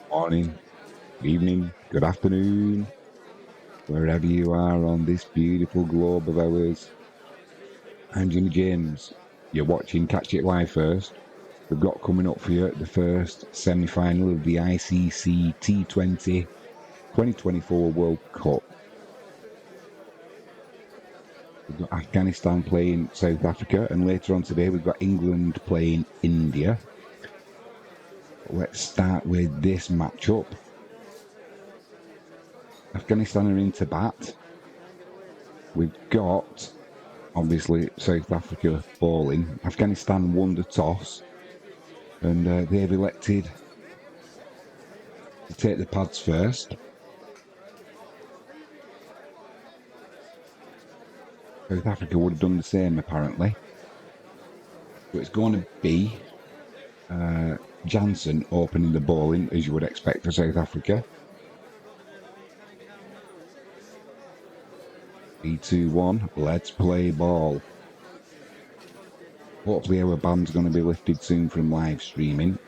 Morning, good evening, good afternoon, wherever you are on this beautiful globe of ours. I'm Jimmy James. You're watching Catch It Live first. We've got coming up for you the first semi-final of the ICC T20 2024 World Cup. We've got Afghanistan playing South Africa, and later on today we've got England playing India. Let's start with this matchup. Afghanistan are into bat. We've got, obviously, South Africa bowling. Afghanistan won the toss, and they've elected to take the pads first. South Africa would have done the same, apparently. So it's going to be Jansen opening the bowling, as you would expect for South Africa. 3-2-1, let's play ball. Hopefully our ban's going to be lifted soon from live streaming.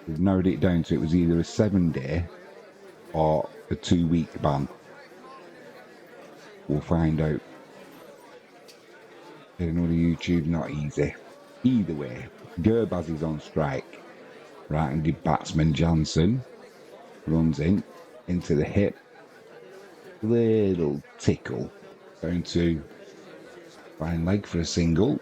We've narrowed it down to it was either a 7-day or a 2-week ban. We'll find out. Getting on YouTube, not easy. Either way, Gerbaz is on strike. Right-handed batsman Jansen runs into the hip. Little tickle. Down to fine leg for a single.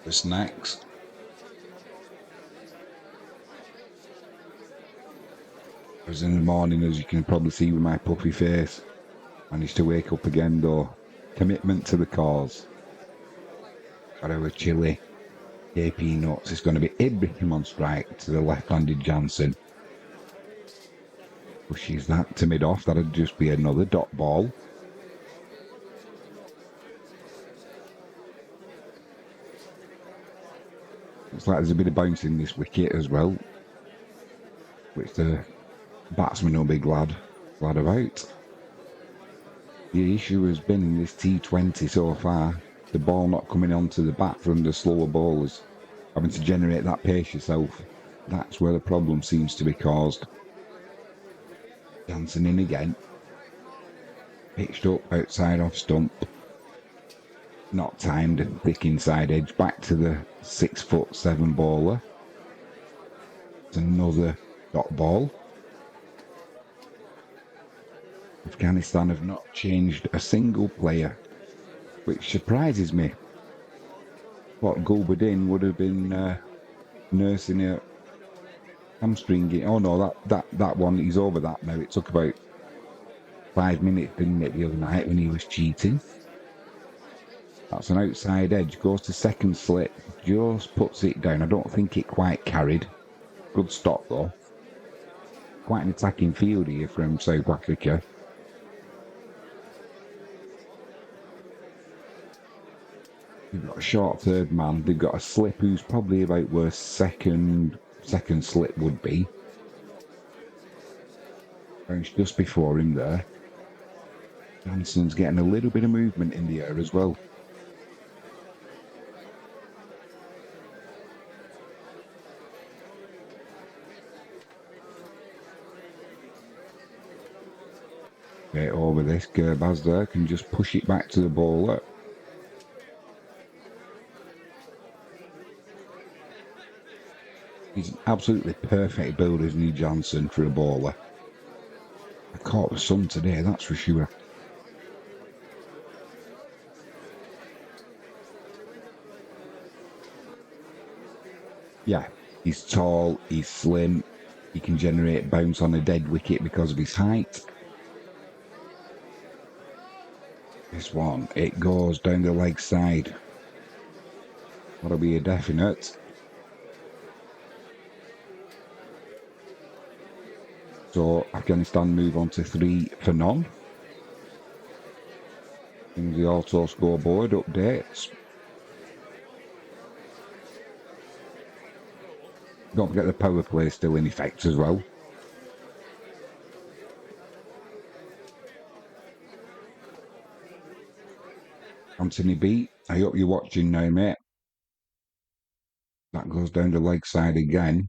The snacks. I was in the morning, as you can probably see with my puffy face. Managed to wake up again though. Commitment to the cause. Got our chili. KP nuts. It's going to be Ibrahim on strike to the left-handed Jansen. Pushes that to mid-off. That'll just be another dot ball. Looks like there's a bit of bounce in this wicket as well, which the batsman will be glad about. The issue has been in this T20 so far, the ball not coming onto the bat from the slower bowlers, having to generate that pace yourself. That's where the problem seems to be caused. Jansen in again. Pitched up outside off stump. Not timed, thick inside edge. Back to the 6'7" bowler. It's another dot ball. Afghanistan have not changed a single player, which surprises me. What Gulbadin would have been nursing a hamstring. Oh no, that one, he's over that now. It took about 5 minutes, didn't it, the other night when he was cheating. That's an outside edge, goes to second slip, just puts it down. I don't think it quite carried. Good stop though. Quite an attacking field here from South Africa. They've got a short third man. They've got a slip who's probably about where second slip would be. Bounced just before him there. Jansen's getting a little bit of movement in the air as well. Get over this. Gerbaz there can just push it back to the bowler. He's an absolutely perfect build, isn't he, Jansen, for a bowler? I caught the sun today, that's for sure. Yeah, he's tall, he's slim, he can generate bounce on a dead wicket because of his height. This one, it goes down the leg side. That'll be a definite. So Afghanistan move on to 3 for none. In the auto scoreboard updates. Don't forget the power play is still in effect as well. Anthony B, I hope you're watching now, mate. That goes down the leg side again.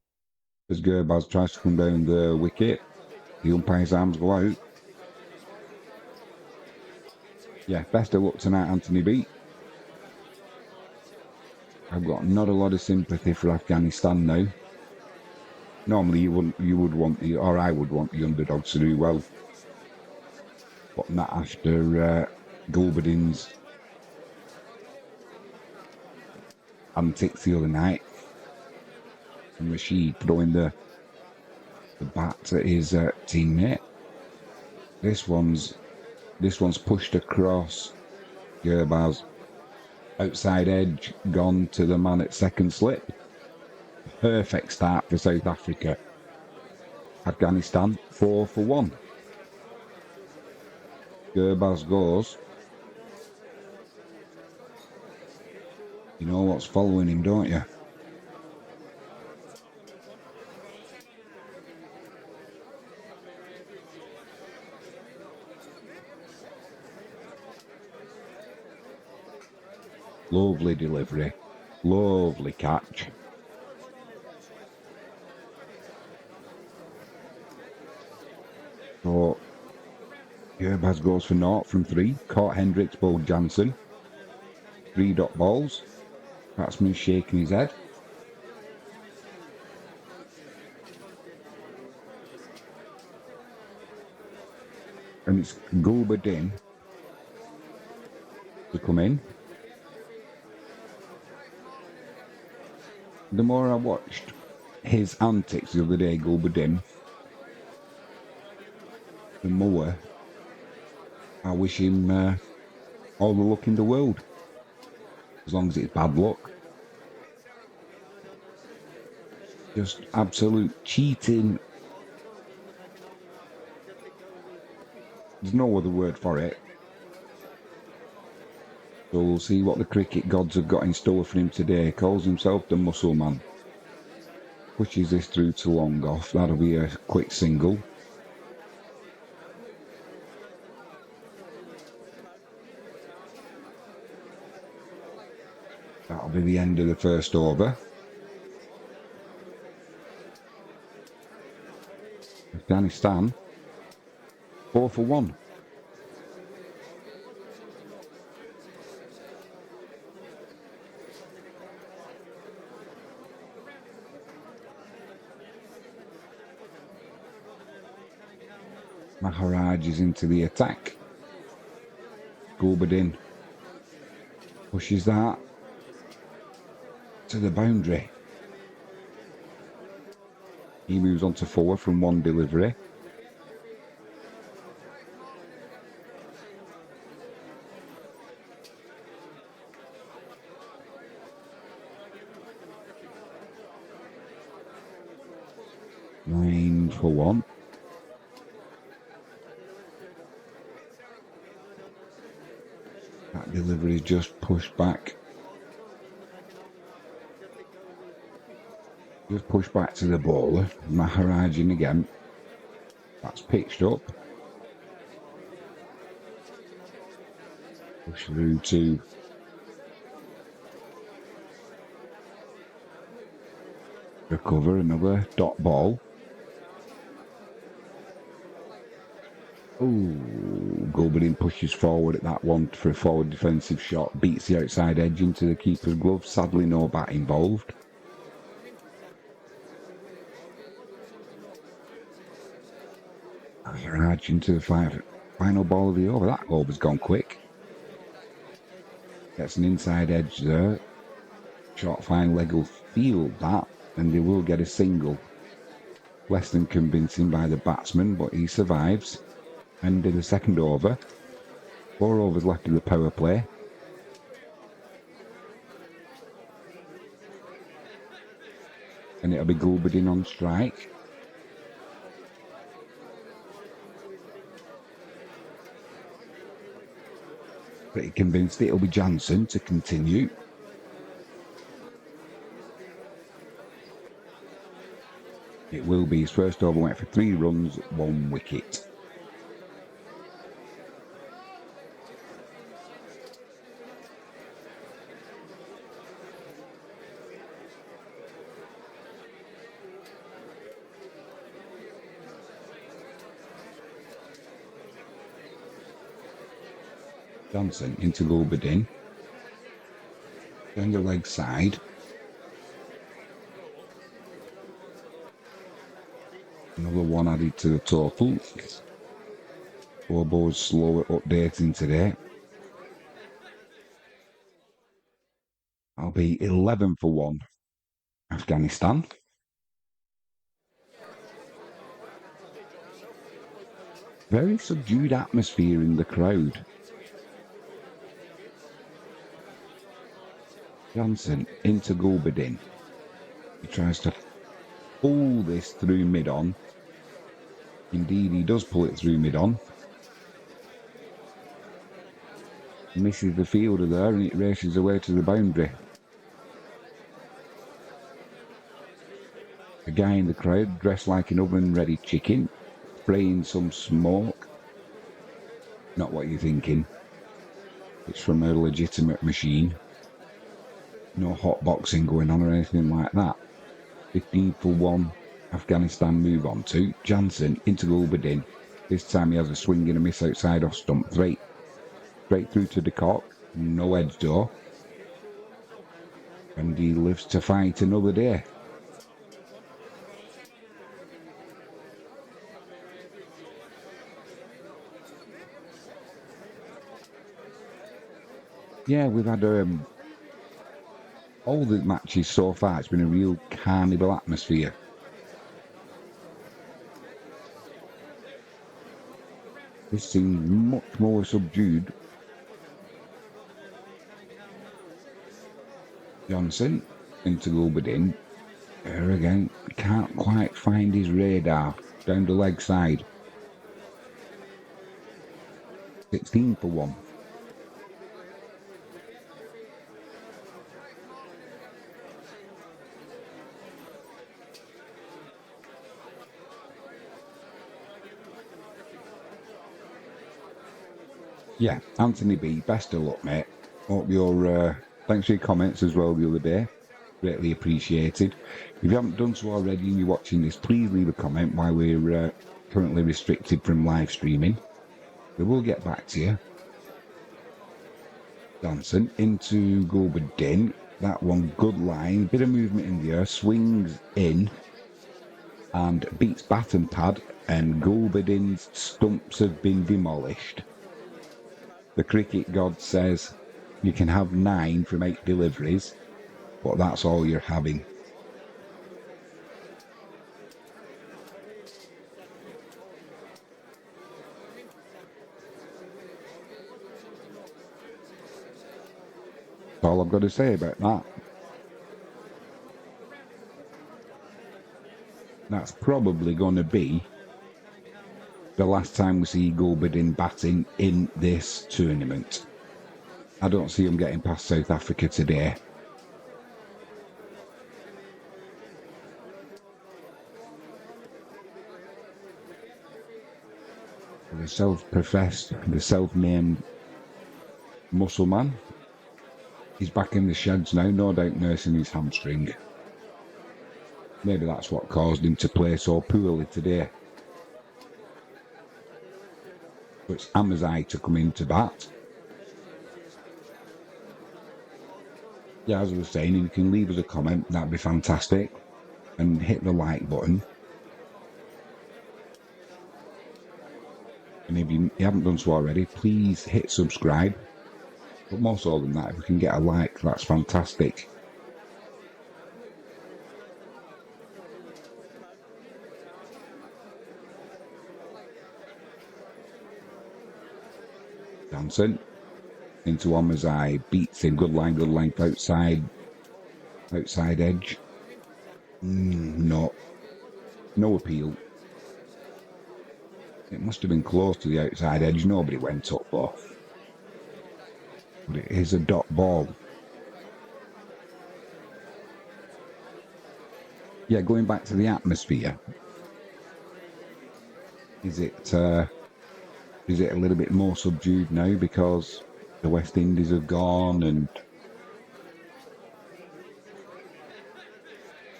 As Gerbaz tries to come down the wicket, the umpire's arms go out. Yeah, best of luck tonight, Anthony B. I've got not a lot of sympathy for Afghanistan now. Normally you would want the, or I would want the underdogs to do well. But not after Gulbadin's antics the other night. And Rashid throwing the bat at his teammate. This one's pushed across Gerbaz. Outside edge, gone to the man at second slip. Perfect start for South Africa. Afghanistan 4 for 1. Gerbaz goes. You know what's following him, don't you? Lovely delivery. Lovely catch. So, Gerbaz goes for 0 from 3. Caught Hendricks, bowled Jansen. 3 dot balls. Batsman shaking his head. And it's Gulbadin to come in. The more I watched his antics the other day, Gulbadin, the more I wish him all the luck in the world. As long as it's bad luck. Just absolute cheating. There's no other word for it. So we'll see what the cricket gods have got in store for him today. Calls himself the Muscle Man. Pushes this through to long off. That'll be a quick single. That'll be the end of the first over. Afghanistan 4 for 1. Maharaj is into the attack. Gulbadin pushes that to the boundary. He moves on to 4 from 1 delivery. Nine for 1. That delivery is just pushed back. Just pushed back to the bowler. Maharaj in again. That's pitched up. Push through to recover another dot ball. Oh, Gulbadin pushes forward at that one for a forward defensive shot. Beats the outside edge into the keeper's glove. Sadly, no bat involved. Maharaj into the final ball of the over. That over's gone quick. Gets an inside edge there. Short fine leg will field that, and they will get a single. Less than convincing by the batsman, but he survives. End of the second over. 4 overs left in the power play. And it'll be Gulbadin on strike. Pretty convinced it'll be Jansen to continue. It will be. His first over went for 3 runs, 1 wicket. Johnson into Gulbadin. Down the leg side. Another one added to the total. Bobo's slow at updating today. I'll be 11 for 1. Afghanistan. Very subdued atmosphere in the crowd. Johnson into Gulbadin. He tries to pull this through mid-on. Indeed, he does pull it through mid-on. Misses the fielder there and it races away to the boundary. A guy in the crowd dressed like an oven-ready chicken, spraying some smoke. Not what you're thinking. It's from a legitimate machine. No hot boxing going on or anything like that. 15 for 1. Afghanistan move on to Jansen into Gulbadin. This time he has a swing and a miss outside off stump 3. Straight through to the cock. No edge though. And he lives to fight another day. Yeah, we've had all the matches so far. It's been a real carnival atmosphere. This seems much more subdued. Johnson into Gulbadin. There again, can't quite find his radar. Down the leg side. 16 for 1. Yeah, Anthony B, best of luck, mate. Hope you're, thanks for your comments as well the other day. Greatly appreciated. If you haven't done so already and you're watching this, please leave a comment why we're currently restricted from live streaming. We will get back to you. Johnson into Gulbadin. That one, good line. Bit of movement in the air. Swings in and beats bat and pad. And Gulbadin's stumps have been demolished. The cricket god says you can have 9 from 8 deliveries, but that's all you're having. That's all I've got to say about that. That's probably going to be the last time we see Gulbadin batting in this tournament. I don't see him getting past South Africa today. The self-professed, the self-named muscle man. He's back in the sheds now, no doubt nursing his hamstring. Maybe that's what caused him to play so poorly today. So it's Amazai to come into bat. Yeah, as I was saying, if you can leave us a comment, that'd be fantastic. And hit the like button. And if you haven't done so already, please hit subscribe. But more so than that, if we can get a like, that's fantastic. Johnson into Amazai, beats him, good length outside edge. No appeal. It must have been close to the outside edge, nobody went up though. But it is a dot ball. Yeah, going back to the atmosphere. Is it a little bit more subdued now because the West Indies have gone and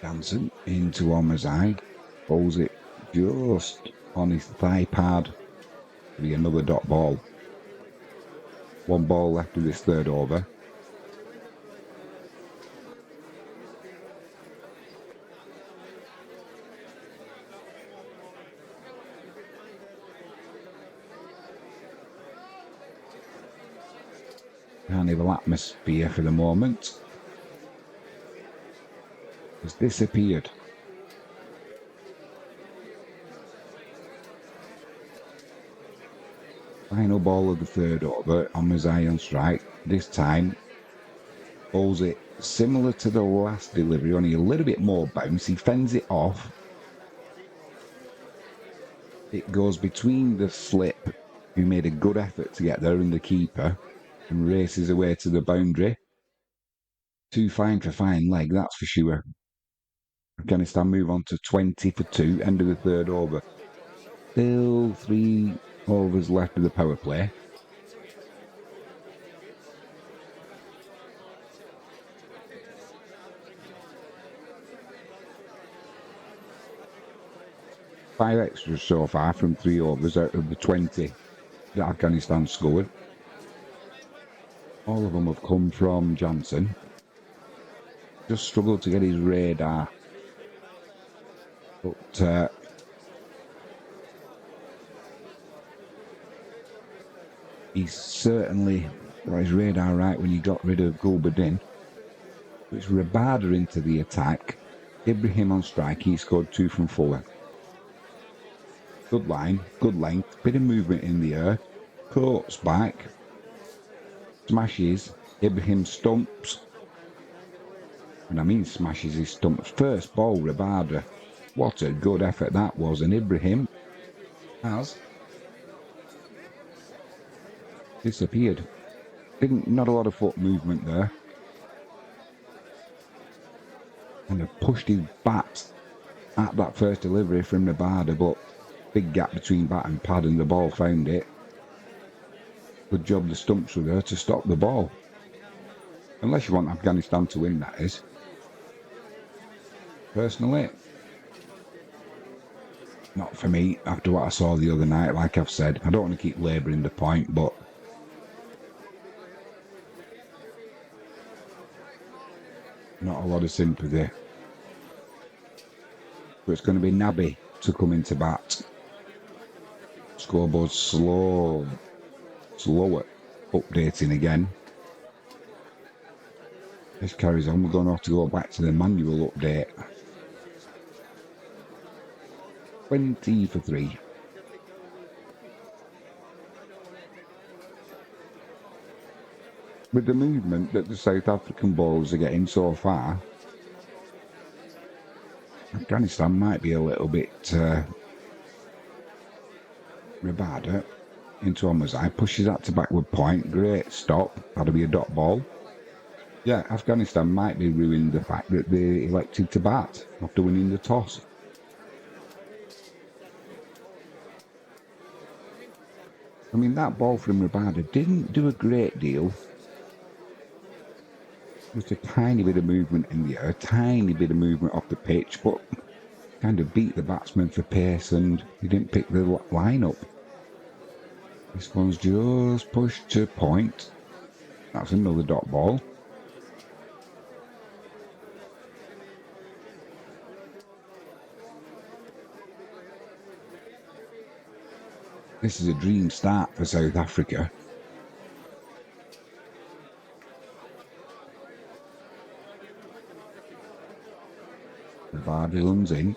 Johnson into Amazai, bowls it just on his thigh pad to be another dot ball. 1 ball left of this 3rd over. Carnival atmosphere for the moment has disappeared. Final ball of the 3rd over on Mazai on strike. This time bowls it similar to the last delivery, only a little bit more bounce. He fends it off. It goes between the slip, who made a good effort to get there, and the keeper, and races away to the boundary. Too fine for fine leg, that's for sure. Afghanistan move on to 20 for 2, end of the 3rd over. Still 3 overs left of the power play. Five extras so far from 3 overs out of the 20 that Afghanistan scored. All of them have come from Johnson. Just struggled to get his radar. But he's certainly got his radar right when he got rid of Gulbadin. It's Rabada into the attack. Ibrahim on strike, he scored 2 from Fuller. Good line, good length, bit of movement in the air. Coates back. Smashes. Ibrahim stumps. And I mean smashes his stumps. First ball, Rabada. What a good effort that was. And Ibrahim has disappeared. Not a lot of foot movement there. And have pushed his bat at that first delivery from Rabada, but big gap between bat and pad, and the ball found it. Good job the stumps were there to stop the ball. Unless you want Afghanistan to win, that is. Personally, not for me after what I saw the other night. Like I've said, I don't want to keep labouring the point, but not a lot of sympathy. But it's going to be Nabi to come into bat. Scoreboard slower updating again. This carries on. We're going to have to go back to the manual update. 20 for 3. With the movement that the South African bowlers are getting so far, Afghanistan might be a little bit Rabada into Omazai, pushes that to backward point. Great stop. That'll be a dot ball. Yeah, Afghanistan might be ruining the fact that they elected to bat after winning the toss. I mean, that ball from Rabada didn't do a great deal. Just a tiny bit of movement in the air, a tiny bit of movement off the pitch, but kind of beat the batsman for pace, and he didn't pick the line up. This one's just pushed to point. That's another dot ball. This is a dream start for South Africa. Vardy runs in.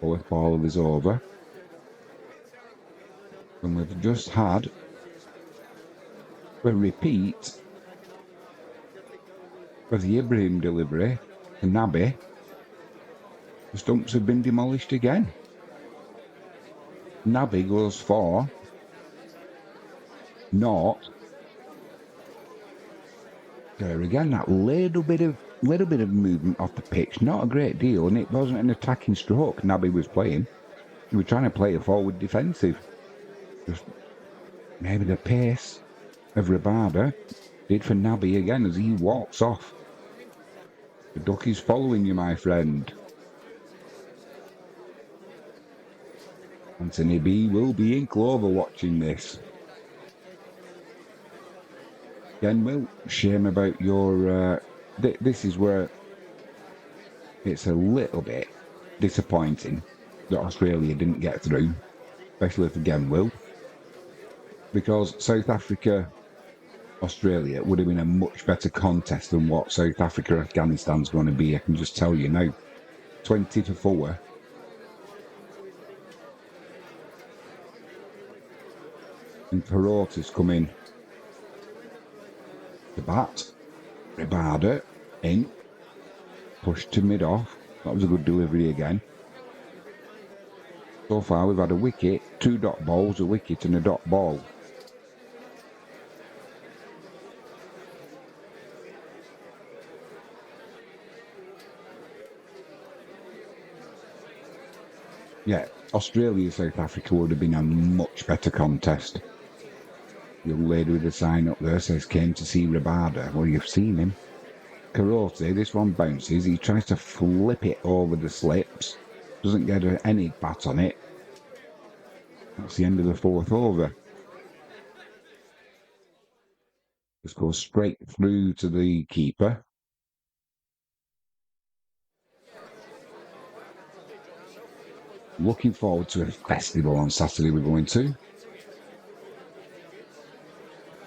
4th ball is over. And we've just had a repeat of the Ibrahim delivery to Nabi. The stumps have been demolished again. Nabi goes for naught. There again, that little bit of movement off the pitch, not a great deal, and it wasn't an attacking stroke Nabi was playing. He was trying to play a forward defensive. Just maybe the pace of Rabada did for Nabi again as he walks off. The duck is following you, my friend. Anthony B will be in Clover watching this. Again, Will, shame about your... this is where it's a little bit disappointing that Australia didn't get through, especially for Genwill, because South Africa Australia would have been a much better contest than what South Africa Afghanistan's going to be. I can just tell you now. 20-4. And Perotta's come in to bat. Rabada in. Pushed to mid-off. That was a good delivery again. So far we've had a wicket, 2 dot balls, a wicket and a dot ball. Yeah, Australia, South Africa would have been a much better contest. Young lady with the sign up there says came to see Rabada. Well, you've seen him. Karote, this one bounces. He tries to flip it over the slips. Doesn't get any bat on it. That's the end of the 4th over. Just goes straight through to the keeper. Looking forward to a festival on Saturday we're going to.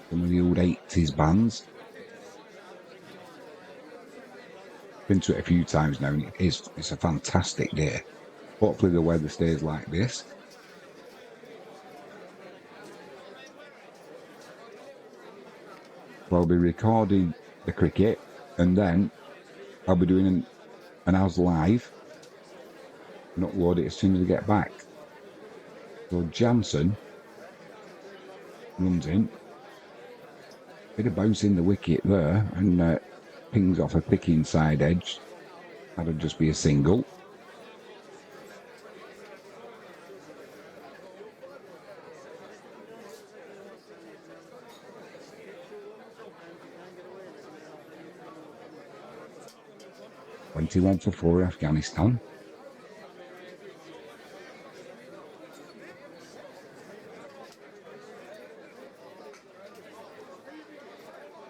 Some of the old 80s bands. Been to it a few times now and it's a fantastic day. Hopefully the weather stays like this. I'll be recording the cricket and then I'll be doing an hour's live and upload it as soon as I get back. So Jansen runs in. Bit of bounce in the wicket there and pings off a thick inside edge. That'll just be a single. (21-4) Afghanistan.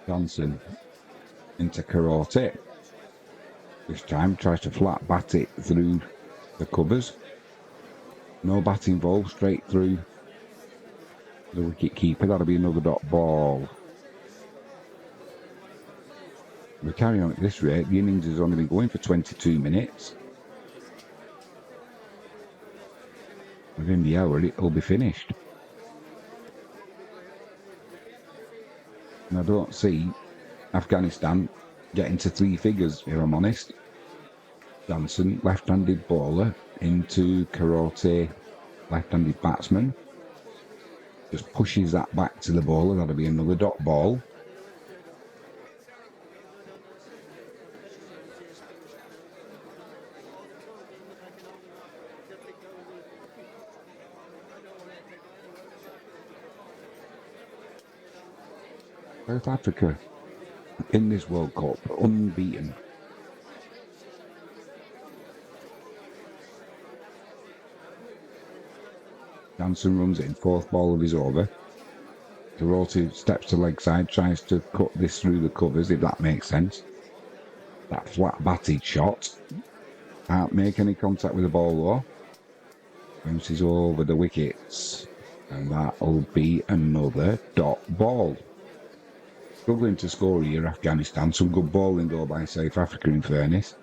Johnson into Karote. This time tries to flat bat it through the covers. No bat involved, straight through the wicket keeper. That'll be another dot ball. We carry on at this rate. The innings has only been going for 22 minutes. Within the hour, it'll be finished. And I don't see Afghanistan getting to 3 figures, if I'm honest. Johnson, left-handed bowler, into Karote, left-handed batsman. Just pushes that back to the bowler. That'll be another dot ball. South Africa in this World Cup, unbeaten. Johnson runs in, 4th ball of his over. Karote steps to leg side, tries to cut this through the covers, if that makes sense. That flat batted shot. Can't make any contact with the ball though. Bounces over the wickets. And that'll be another dot ball. Struggling to score here, Afghanistan. Some good bowling though by South Africa in fairness.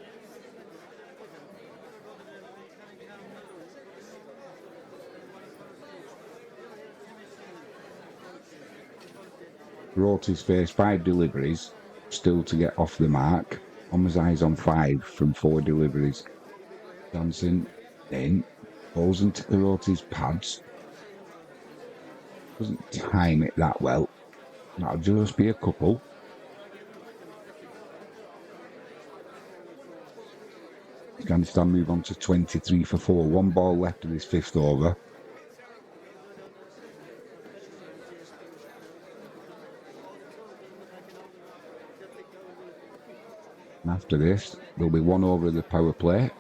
Karote's faced 5 deliveries, still to get off the mark. Omazai's on 5 from 4 deliveries. Johnson in, balls into Karote's pads. Doesn't time it that well. That'll just be a couple. Afghanistan move on to 23-4. 1 ball left of this 5th over. And after this, there'll be 1 over of the power play.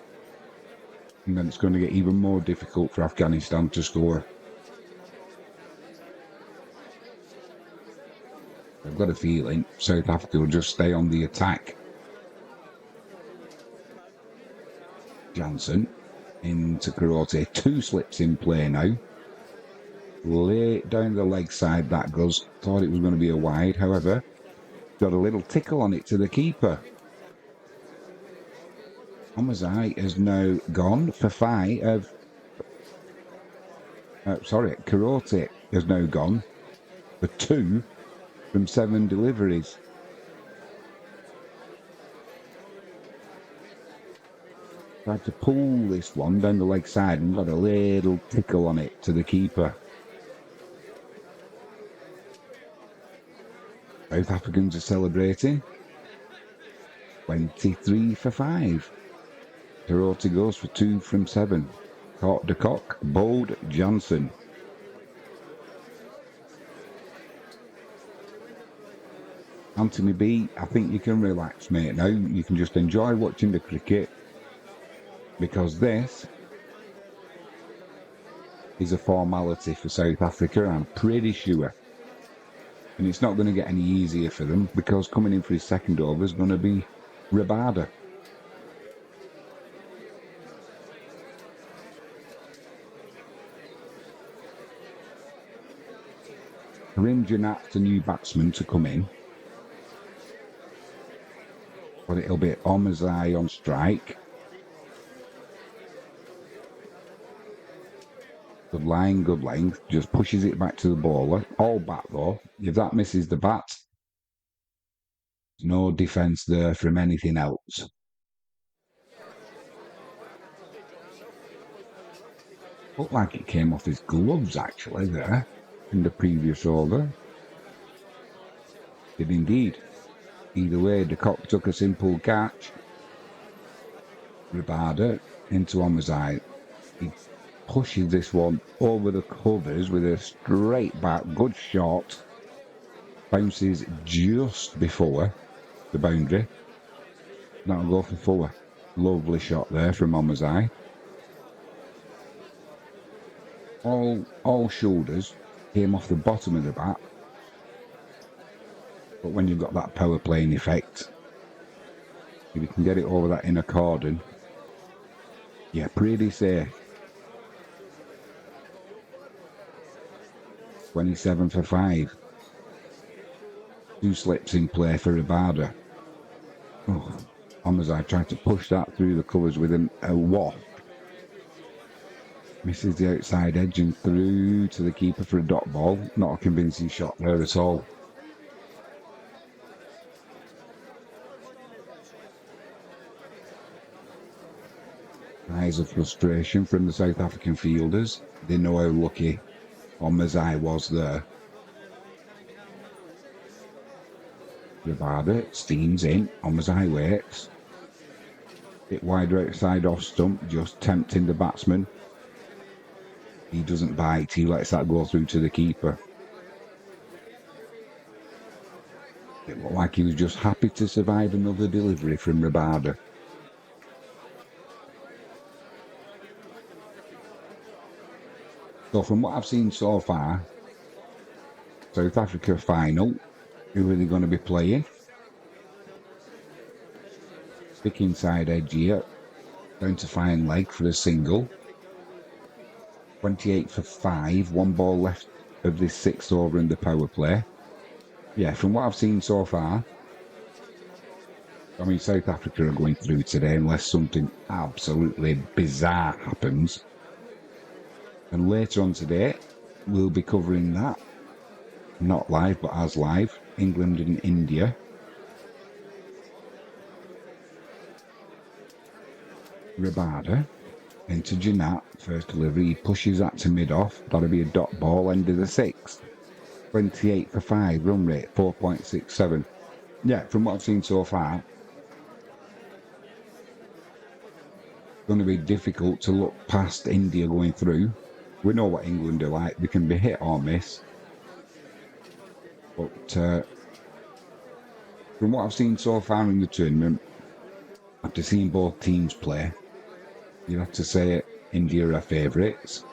And then it's going to get even more difficult for Afghanistan to score. got a feeling South Africa will just stay on the attack. Jansen into Karate. 2 slips in play now. Late down the leg side that goes. Thought it was going to be a wide. However, got a little tickle on it to the keeper. Omazai has now gone for 5. Karate has now gone for 2 from 7 deliveries. Tried to pull this one down the leg side and got a little tickle on it to the keeper. South Africans are celebrating. 23 for 5. Karate goes for 2 from 7. Caught de Kock, bowled Jansen. Anthony B, I think you can relax, mate, now. You can just enjoy watching the cricket, because this is a formality for South Africa, I'm pretty sure. And it's not going to get any easier for them, because coming in for his second over is going to be Rabada. Karim Janat's the new batsman to come in. But it'll be Omazai on strike. Good line, good length. Just pushes it back to the bowler. All bat though. If that misses the bat, there's no defence there from anything else. Looked like it came off his gloves actually there in the previous over. Did indeed. Either way, de Kock took a simple catch. Rabada into Omazai. He pushes this one over the covers with a straight back, good shot. Bounces just before the boundary. That'll go for 4. Lovely shot there from Omazai. All shoulders came off the bottom of the bat. But when you've got that power playing effect, if you can get it over that inner cordon, yeah, pretty safe. 27 for 5. 2 slips in play for Rabada. Oh, Omazai tried to push that through the covers with a waft. Misses the outside edge and through to the keeper for a dot ball. Not a convincing shot there at all. Eyes of frustration from the South African fielders. They know how lucky Omazai was there. Rabada steams in. Omazai waits. Bit wider outside off stump, just tempting the batsman. He doesn't bite, he lets that go through to the keeper. It looked like he was just happy to survive another delivery from Rabada. So from what I've seen so far, South Africa final, who are they going to be playing? Stick inside edge here, down to fine leg for a single. 28 for 5, 1 ball left of this 6th over in the power play. Yeah, from what I've seen so far, I mean, South Africa are going through today unless something absolutely bizarre happens. And later on today, we'll be covering that. Not live, but as live. England and India. Rabada into Janat. First delivery. He pushes that to mid-off. That'll be a dot ball. End of the 6th. 28 for 5. Run rate 4.67. Yeah, from what I've seen so far, it's going to be difficult to look past India going through. We know what England are like. They can be hit or miss. But from what I've seen so far in the tournament, after seeing both teams play, you'd have to say India are favourites.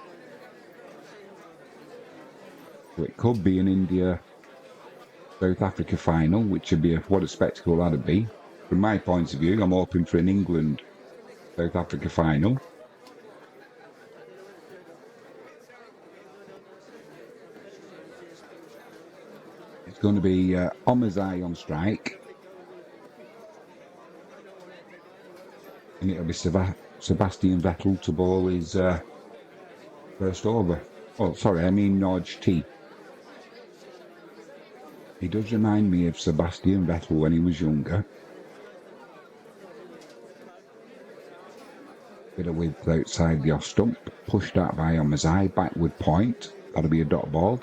So it could be an India South Africa final, which would be what a spectacle that'd be. From my point of view, I'm hoping for an England-South Africa final. It's going to be Omazai on strike. And it'll be Sebastian Vettel to bowl his first over. Oh, sorry, I mean Norge T. He does remind me of Sebastian Vettel when he was younger. Bit of width outside the off stump, pushed out by Omazai, backward point. That'll be a dot ball.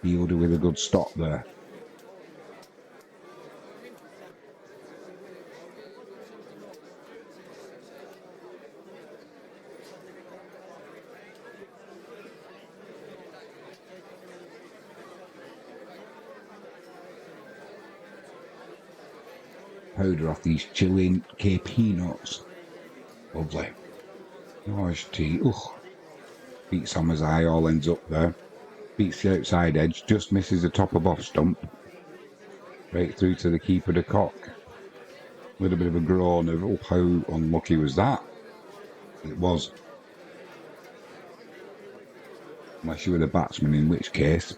Fielder with a good stop there. Powder off these chilling KP nuts. Lovely. Nice tea. Ugh. Beats Omazai, all ends up there. Beats the outside edge, just misses the top of off stump. Right through to the keeper de cock. A little bit of a groan of, oh, how unlucky was that? It was. Unless you were the batsman, in which case,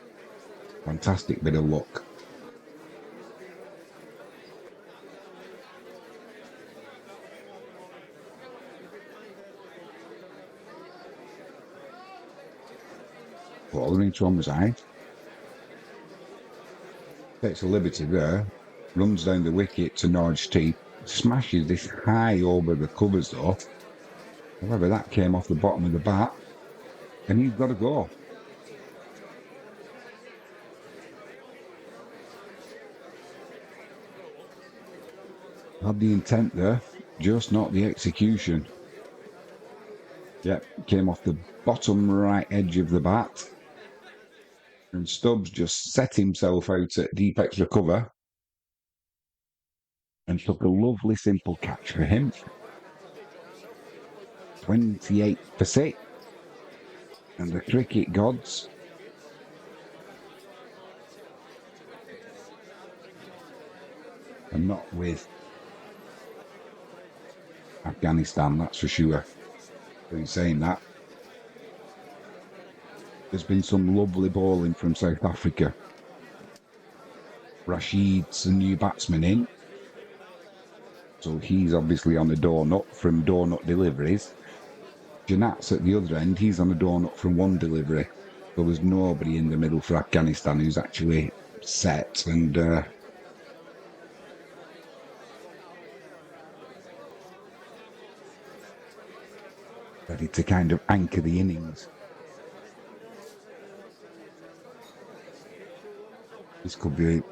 fantastic bit of luck. Bowler into Omazai. Takes a liberty there. Runs down the wicket to Norge T. Smashes this high over the covers though. However, that came off the bottom of the bat. And he's got to go. Had the intent there, just not the execution. Yep, came off the bottom right edge of the bat. And Stubbs just set himself out at deep extra cover. And took a lovely simple catch for him. 28 for 6. And the cricket gods are not with Afghanistan, that's for sure. In saying that, there's been some lovely bowling from South Africa. Rashid's a new batsman in, so he's obviously on a donut from donut deliveries. Janat's at the other end, he's on a donut from one delivery. There was nobody in the middle for Afghanistan who's actually set and ready to kind of anchor the innings. This could be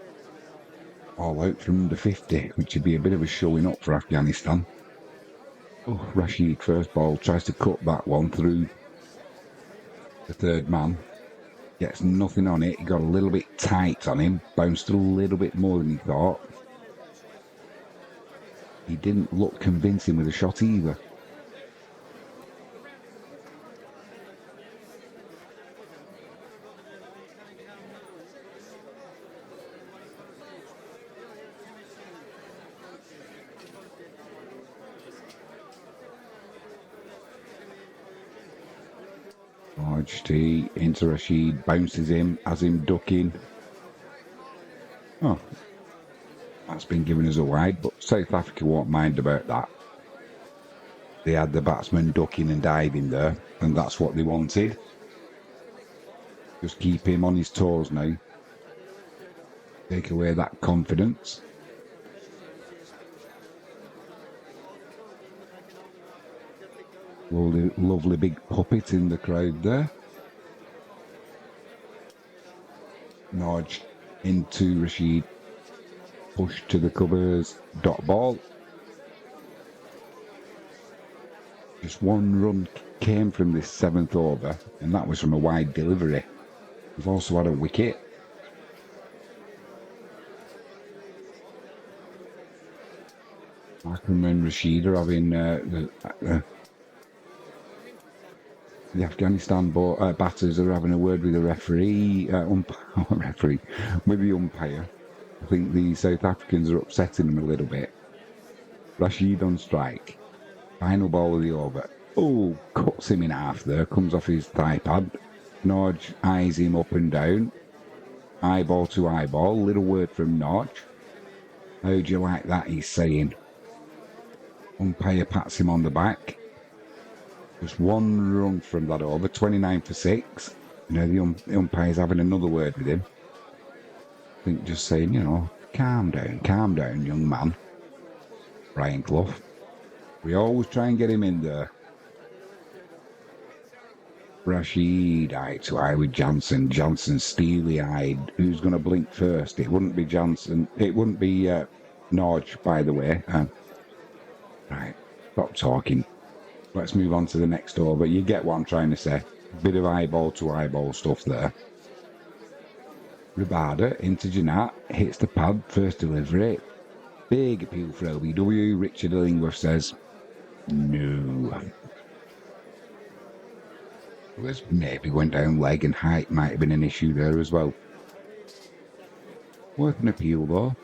all out from under 50, which would be a bit of a showing up for Afghanistan. Oh, Rashid first ball tries to cut that one through the third man. Gets nothing on it. He got a little bit tight on him. Bounced a little bit more than he thought. He didn't look convincing with a shot either. Large T into Rashid, bounces him, has him ducking. Oh, that's been given as a wide, but South Africa won't mind about that. They had the batsman ducking and diving there, and that's what they wanted. Just keep him on his toes now. Take away that confidence. Lovely big puppet in the crowd there. Norge into Rashid. Push to the covers. Dot ball. Just one run came from this 7th over, and that was from a wide delivery. We've also had a wicket. Akram and Rashid are having The Afghanistan batters are having a word with the referee, with the umpire. I think the South Africans are upsetting them a little bit. Rashid on strike. Final ball of the over. Oh, cuts him in half there, comes off his thigh pad. Norge eyes him up and down. Eyeball to eyeball. Little word from Norge. How'd you like that, he's saying. Umpire pats him on the back. Just one run from that over, 29 for 6. You know, the umpire's having another word with him. I think just saying, calm down, young man. Brian Clough. We always try and get him in there. Rashid eye to eye with Jansen. Jansen steely-eyed. Who's going to blink first? It wouldn't be Jansen. It wouldn't be Norge, by the way. Right, stop talking. Let's move on to the next over. You get what I'm trying to say. Bit of eyeball to eyeball stuff there. Rabada into Janat. Hits the pad. First delivery. Big appeal for LBW. Richard Illingworth says, no. This maybe went down leg and height might have been an issue there as well. Worth an appeal though.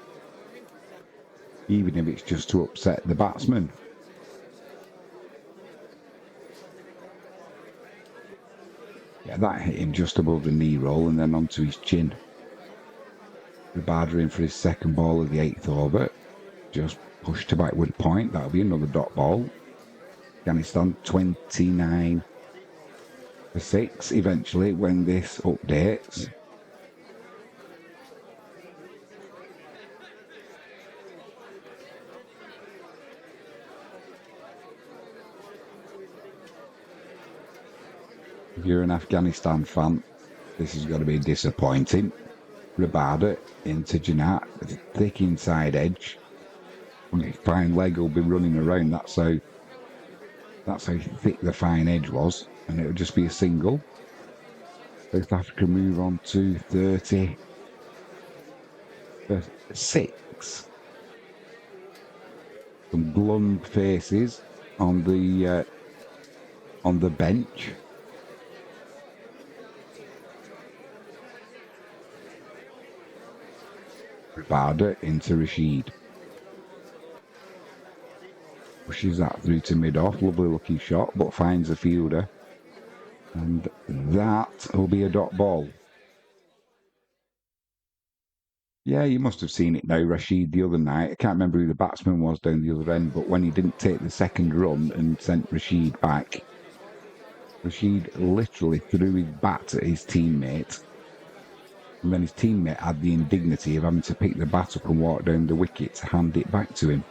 Even if it's just to upset the batsman. Yeah, that hit him just above the knee roll and then onto his chin. Rabada in for his second ball of the 8th over. Just pushed to backward point. That'll be another dot ball. Afghanistan 29 for 6 eventually when this updates. If you're an Afghanistan fan, this is going to be disappointing. Rabada into Janat, thick inside edge. Fine leg will be running around. That's how thick the fine edge was, and it would just be a single. South Africa move on to 30 for 6. Some glum faces on the bench. Rabada into Rashid. Pushes that through to mid-off. Lovely looking shot, but finds a fielder. And that will be a dot ball. Yeah, you must have seen it now, Rashid, the other night. I can't remember who the batsman was down the other end, but when he didn't take the second run and sent Rashid back, Rashid literally threw his bat at his teammate. And then his teammate had the indignity of having to pick the bat up and walk down the wicket to hand it back to him.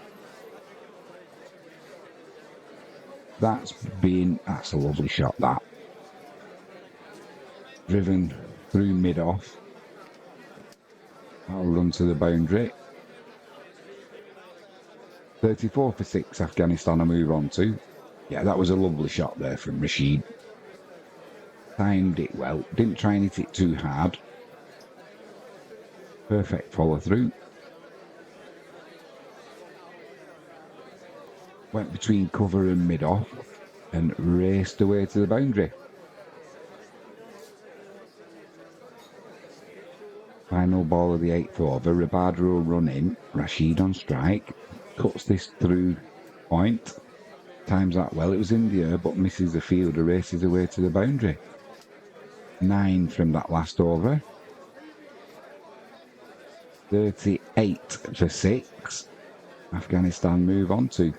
That's a lovely shot, that. Driven through mid-off. I'll run to the boundary. 34 for 6, Afghanistan I move on to. Yeah, that was a lovely shot there from Rashid. Timed it well. Didn't try and hit it too hard. Perfect follow through. Went between cover and mid-off and raced away to the boundary. Final ball of the 8th over. Rabada will run in. Rashid on strike. Cuts this through point. Times that well. It was in the air but misses the fielder. Races away to the boundary. 9 from that last over. 38 for 6. Afghanistan move on to.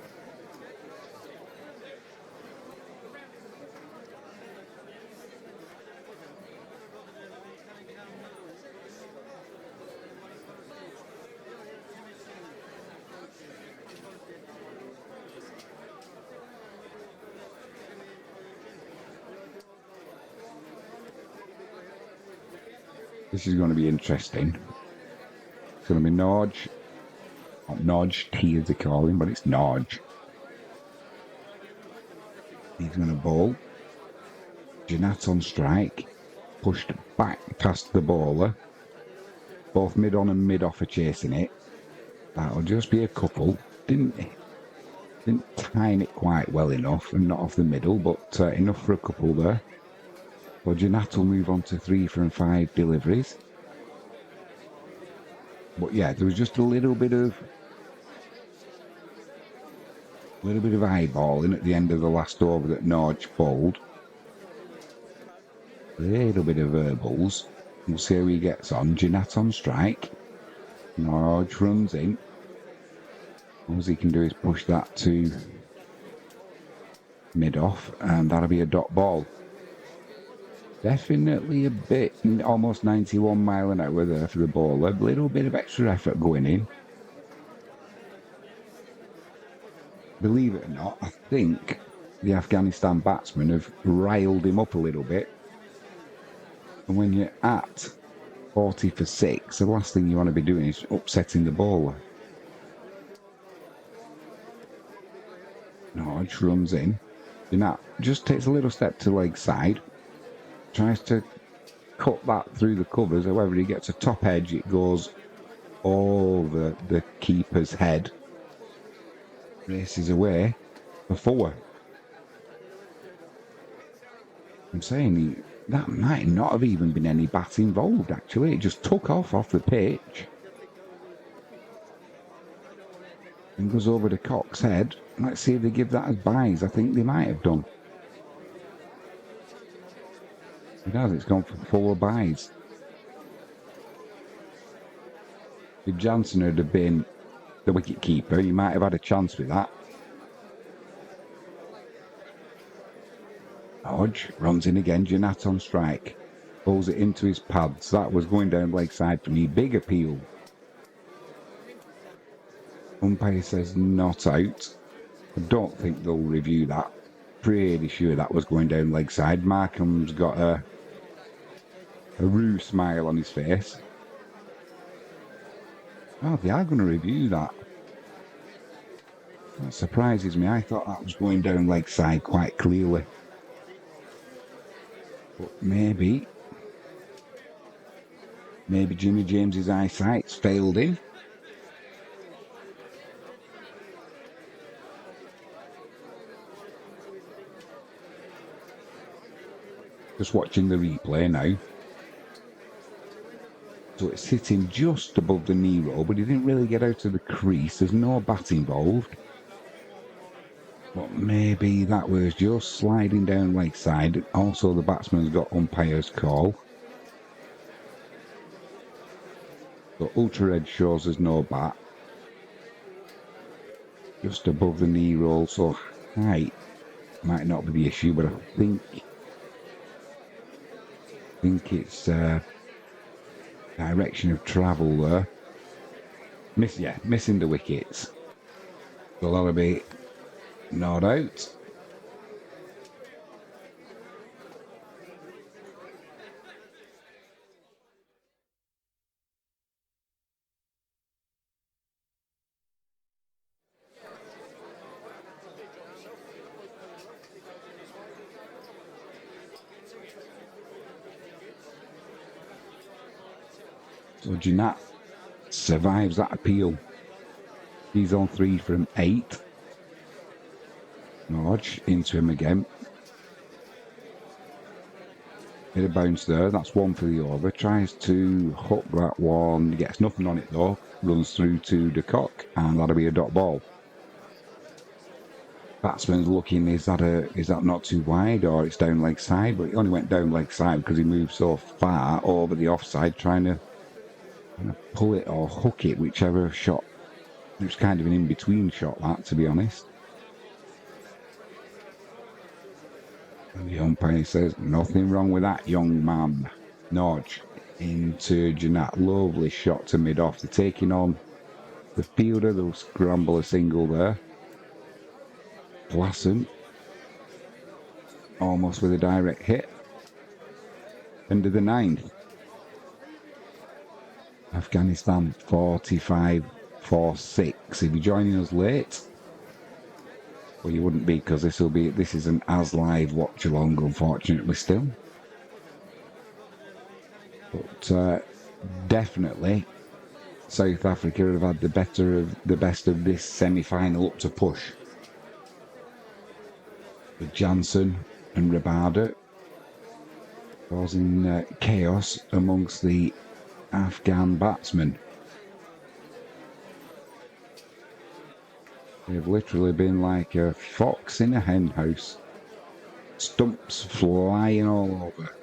This is going to be interesting. It's going to be Norge. Not Norge, T as they call him, but it's Norge. He's going to bowl. Janat on strike. Pushed back past the bowler. Both mid-on and mid-off are chasing it. That'll just be a couple. Didn't time it quite well enough and not off the middle, but enough for a couple there. So Janat will move on to 3 from 5 deliveries. But yeah, there was just a little bit of eyeballing at the end of the last over that Norge bowled. A little bit of verbals. We'll see how he gets on. Janat on strike. Norge runs in. All he can do is push that to mid-off, and that'll be a dot ball. Definitely a bit, almost 91 mile an hour there for the bowler. A little bit of extra effort going in. Believe it or not, I think the Afghanistan batsmen have riled him up a little bit. And when you're at 40 for 6, the last thing you want to be doing is upsetting the bowler. Norge runs in. Just takes a little step to leg side. Tries to cut that through the covers. However, he gets a top edge. It goes over the keeper's head. Races away for 4. I'm saying that might not have even been any bat involved, actually. It just took off the pitch. And goes over the Cock's head. Let's see if they give that as byes. I think they might have done. It has. It's gone for 4 byes. If Jansen had been the wicket keeper, you might have had a chance with that. Hodge runs in again. Janat on strike. Pulls it into his pads. That was going down leg side for me. Big appeal. Umpire says not out. I don't think they'll review that. Pretty sure that was going down leg side. Markham's got a rue smile on his face. Oh, they are going to review that. That surprises me. I thought that was going down leg side quite clearly. But maybe Jimmy James's eyesight's failed him. Just watching the replay now. So it's sitting just above the knee roll, but he didn't really get out of the crease. There's no bat involved. But maybe that was just sliding down leg side. Also, the batsman's got umpire's call. So Ultra Red shows there's no bat. Just above the knee roll, so height might not be the issue, but I think it's direction of travel there. Missing the wickets. So that'll be not out. So Janat survives that appeal. He's on 3 from 8. Norge into him again. Bit of bounce there. That's 1 for the over. Tries to hook that one. Gets nothing on it though. Runs through to the Cock, and that'll be a dot ball. Batsman's looking, is that not too wide, or it's down leg side? But it only went down leg side because he moved so far over the offside, trying to pull it or hook it, whichever shot. It was kind of an in-between shot, that, to be honest. And the umpire says, nothing wrong with that, young man. Norge into Janat. Lovely shot to mid-off. They're taking on the fielder. They'll scramble a single there. Plassen. Almost with a direct hit. End of the 9th. Afghanistan 45 for 6. If you're joining us late, well, you wouldn't be, because this is an as live watch along, unfortunately, still. But definitely South Africa have had the best of this semi-final up to push. with Jansen and Rabada, causing chaos amongst the Afghan batsmen. They've literally been like a fox in a hen house. Stumps flying all over.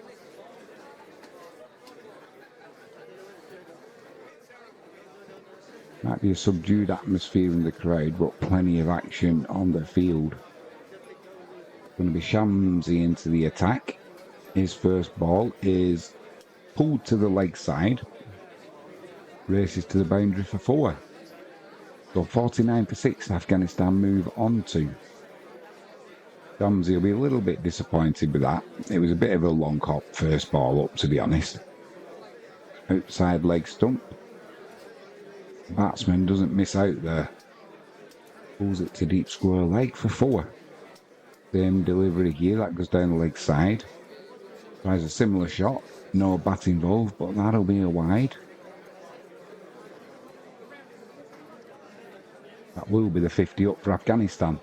Might be a subdued atmosphere in the crowd, but plenty of action on the field. Going to be Shamsi into the attack. His first ball is pulled to the leg side. Races to the boundary for 4. So 49 for 6, Afghanistan move on to. Shamsi will be a little bit disappointed with that. It was a bit of a long hop first ball up, to be honest. Outside leg stump. Batsman doesn't miss out there. Pulls it to deep square leg for 4. Same delivery here, that goes down the leg side. Tries a similar shot, no bat involved, but that'll be a wide. That will be the 50 up for Afghanistan.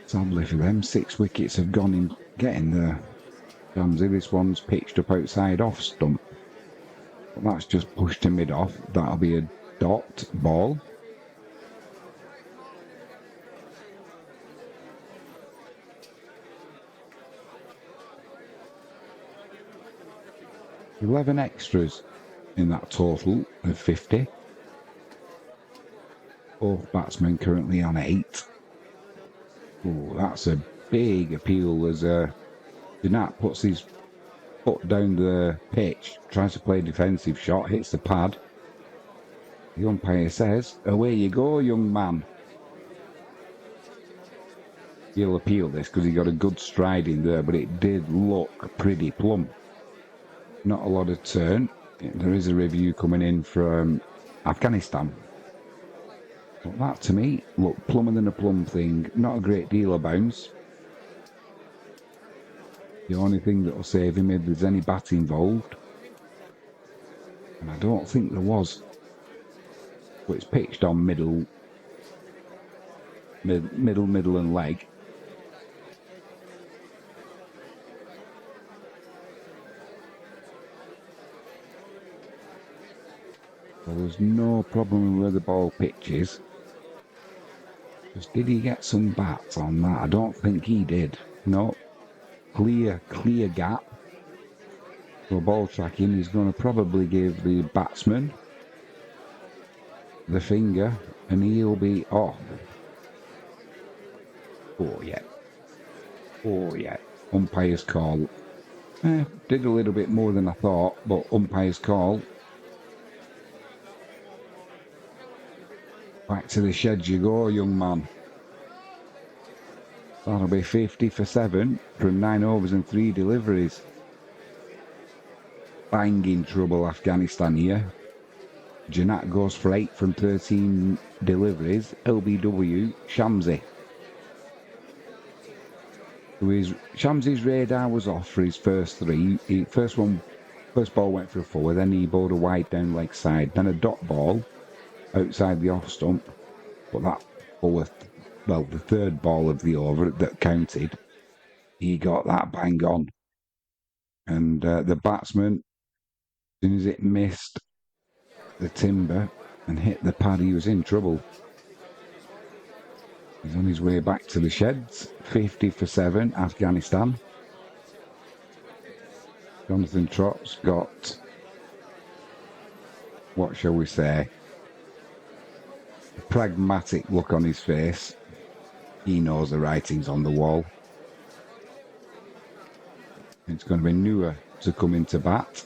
Sadly for them, 6 wickets have gone in getting there. Shamsi, this one's pitched up outside off stump. But that's just pushed to mid off. That'll be a dot ball. $11 extras in that total of 50. Both batsmen currently on 8. Oh, that's a big appeal as Janat puts his foot down the pitch, tries to play a defensive shot, hits the pad. The umpire says, "Away you go, young man." He'll appeal this because he got a good stride in there, but it did look pretty plumb. Not a lot of turn. There is a review coming in from Afghanistan. But that to me looked plumber than a plum thing. Not a great deal of bounce. The only thing that will save him if there's any bat involved. And I don't think there was. But it's pitched on middle and leg. So there's no problem where the ball pitches. Just did he get some bats on that? I don't think he did. No. Clear gap. So ball tracking is going to probably give the batsman the finger and he'll be off. Oh yeah. Umpire's call. Did a little bit more than I thought, but umpire's call. Back to the shed you go, young man. That'll be 50 for 7 from 9 overs and 3 deliveries. Banging trouble, Afghanistan here. Janat goes for 8 from 13 deliveries. LBW, Shamsi. Shamsi's radar was off for his first 3. First ball went for a 4, then he bowled a wide down leg side, then a dot ball outside the off stump. But that ball, the third ball of the over that counted, he got that bang on. And the batsman, as soon as it missed the timber and hit the pad, he was in trouble. He's on his way back to the sheds. 50 for 7, Afghanistan. Jonathan Trott's got, what shall we say, a pragmatic look on his face. He knows the writing's on the wall. It's going to be Noor to come into bat.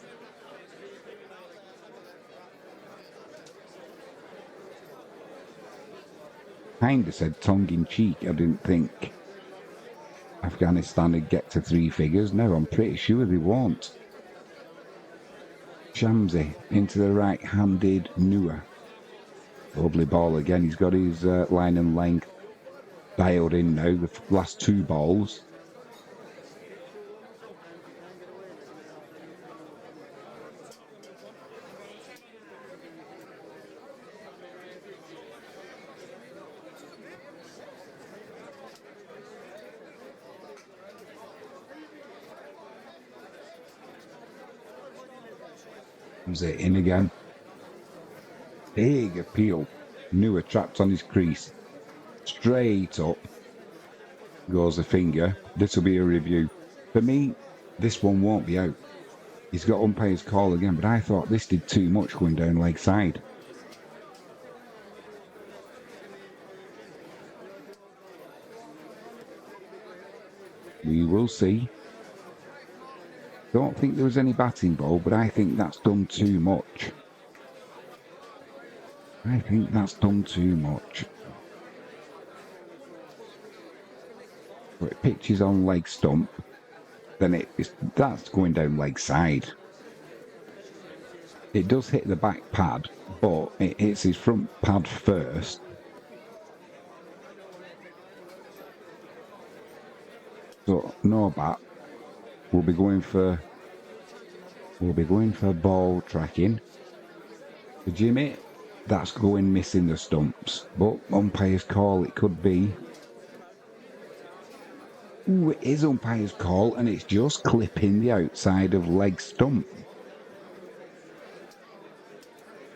Kinda said tongue-in-cheek, I didn't think Afghanistan would get to 3 figures. No, I'm pretty sure they won't. Shamsi into the right-handed Noor. Lovely ball again. He's got his line and length dialed in now, the last 2 balls. Comes it in again. Big appeal. Newer trapped on his crease. Straight up goes the finger. This will be a review. For me, this one won't be out. He's got umpire's call again, but I thought this did too much going down leg side. We will see. Don't think there was any batting ball, but I think that's done too much. I think that's done too much. But it pitches on leg stump, then that's going down leg side. It does hit the back pad, but it hits his front pad first. So no bat. We'll be going for ball tracking. For Jimmy, that's going missing the stumps. But umpire's call, it could be. Ooh, it is umpire's call, and it's just clipping the outside of leg stump.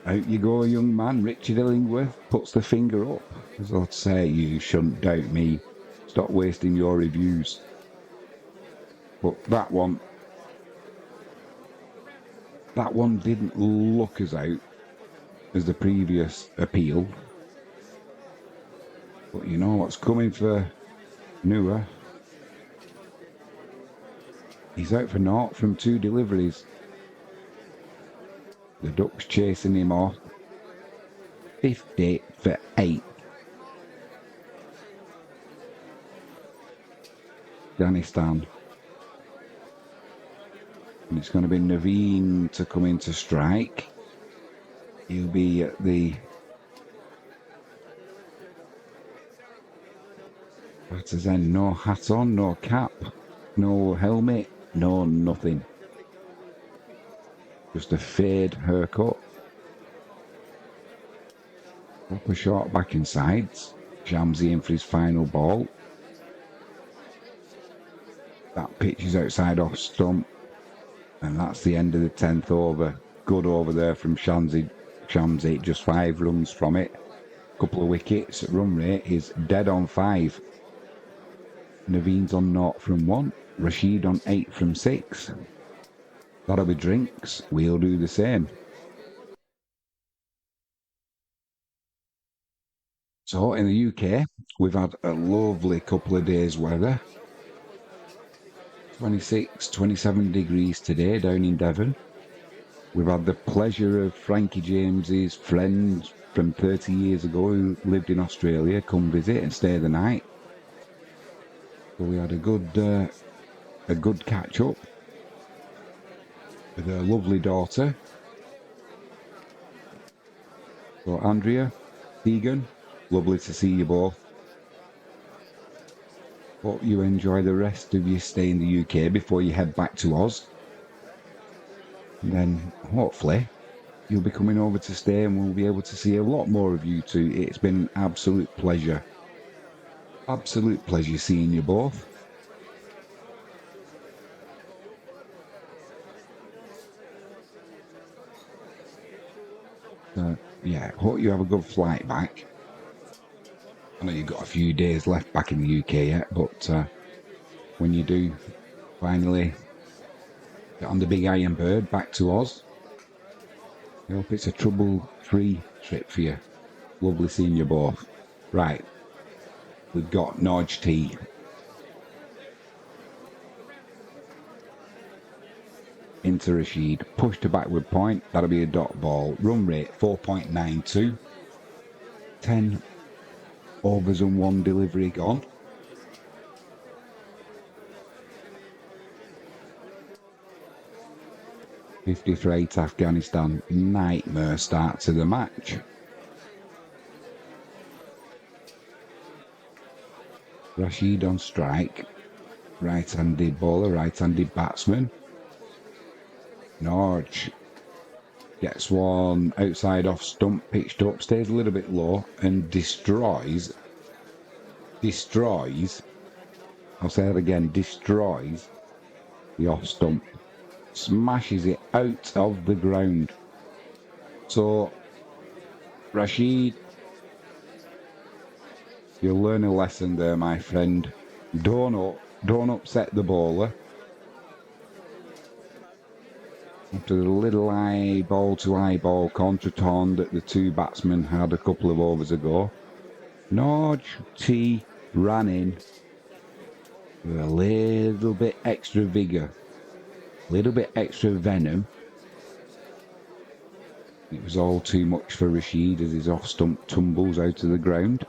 Out you go, young man. Richard Illingworth puts the finger up. As I'd say, you shouldn't doubt me. Stop wasting your reviews. But that one didn't look as out as the previous appeal. But you know what's coming for Newer. He's out for naught from 2 deliveries. The Ducks chasing him off. 50 for 8. Afghanistan. And it's going to be Naveen to come in to strike. He'll be at the batter's end. No hat on, no cap, no helmet, no nothing. Just a fade haircut. Proper short back and sides. Shamsi in for his final ball. That pitch is outside off stump. And that's the end of the 10th over. Good over there from Shamsi, just 5 runs from it. Couple of wickets. Run rate is dead on 5. Naveen's on 0 from 1. Rashid on 8 from 6. That'll be drinks. We'll do the same. So in the UK, we've had a lovely couple of days weather. 26, 27 degrees today down in Devon. We've had the pleasure of Frankie James's friend from 30 years ago who lived in Australia come visit and stay the night. So we had a good catch up with her lovely daughter. So Andrea, Tegan, lovely to see you both. Hope you enjoy the rest of your stay in the UK before you head back to Oz. And then hopefully you'll be coming over to stay and we'll be able to see a lot more of you two. It's been an absolute pleasure. Absolute pleasure seeing you both. Yeah, hope you have a good flight back. I know you've got a few days left back in the UK yet, but when you do finally get on the big iron bird back to Oz, I hope it's a trouble-free trip for you. Lovely seeing you both. Right, we've got Norge T. Into Rashid, push to backward point, that'll be a dot ball. Run rate 4.92. 10 overs and 1 delivery gone. $50 for 8 Afghanistan. Nightmare start to the match. Rashid on strike. Right-handed bowler, right-handed batsman. Norge gets one outside off stump, pitched up, stays a little bit low and destroys, I'll say that again, destroys the off stump. Smashes it out of the ground. So, Rashid, you'll learn a lesson there, my friend. Don't upset the bowler. After the little eyeball to eyeball contretemps that the two batsmen had a couple of overs ago, Norge T ran in with a little bit extra vigour, a little bit extra venom. It was all too much for Rashid as his off-stump tumbles out of the ground.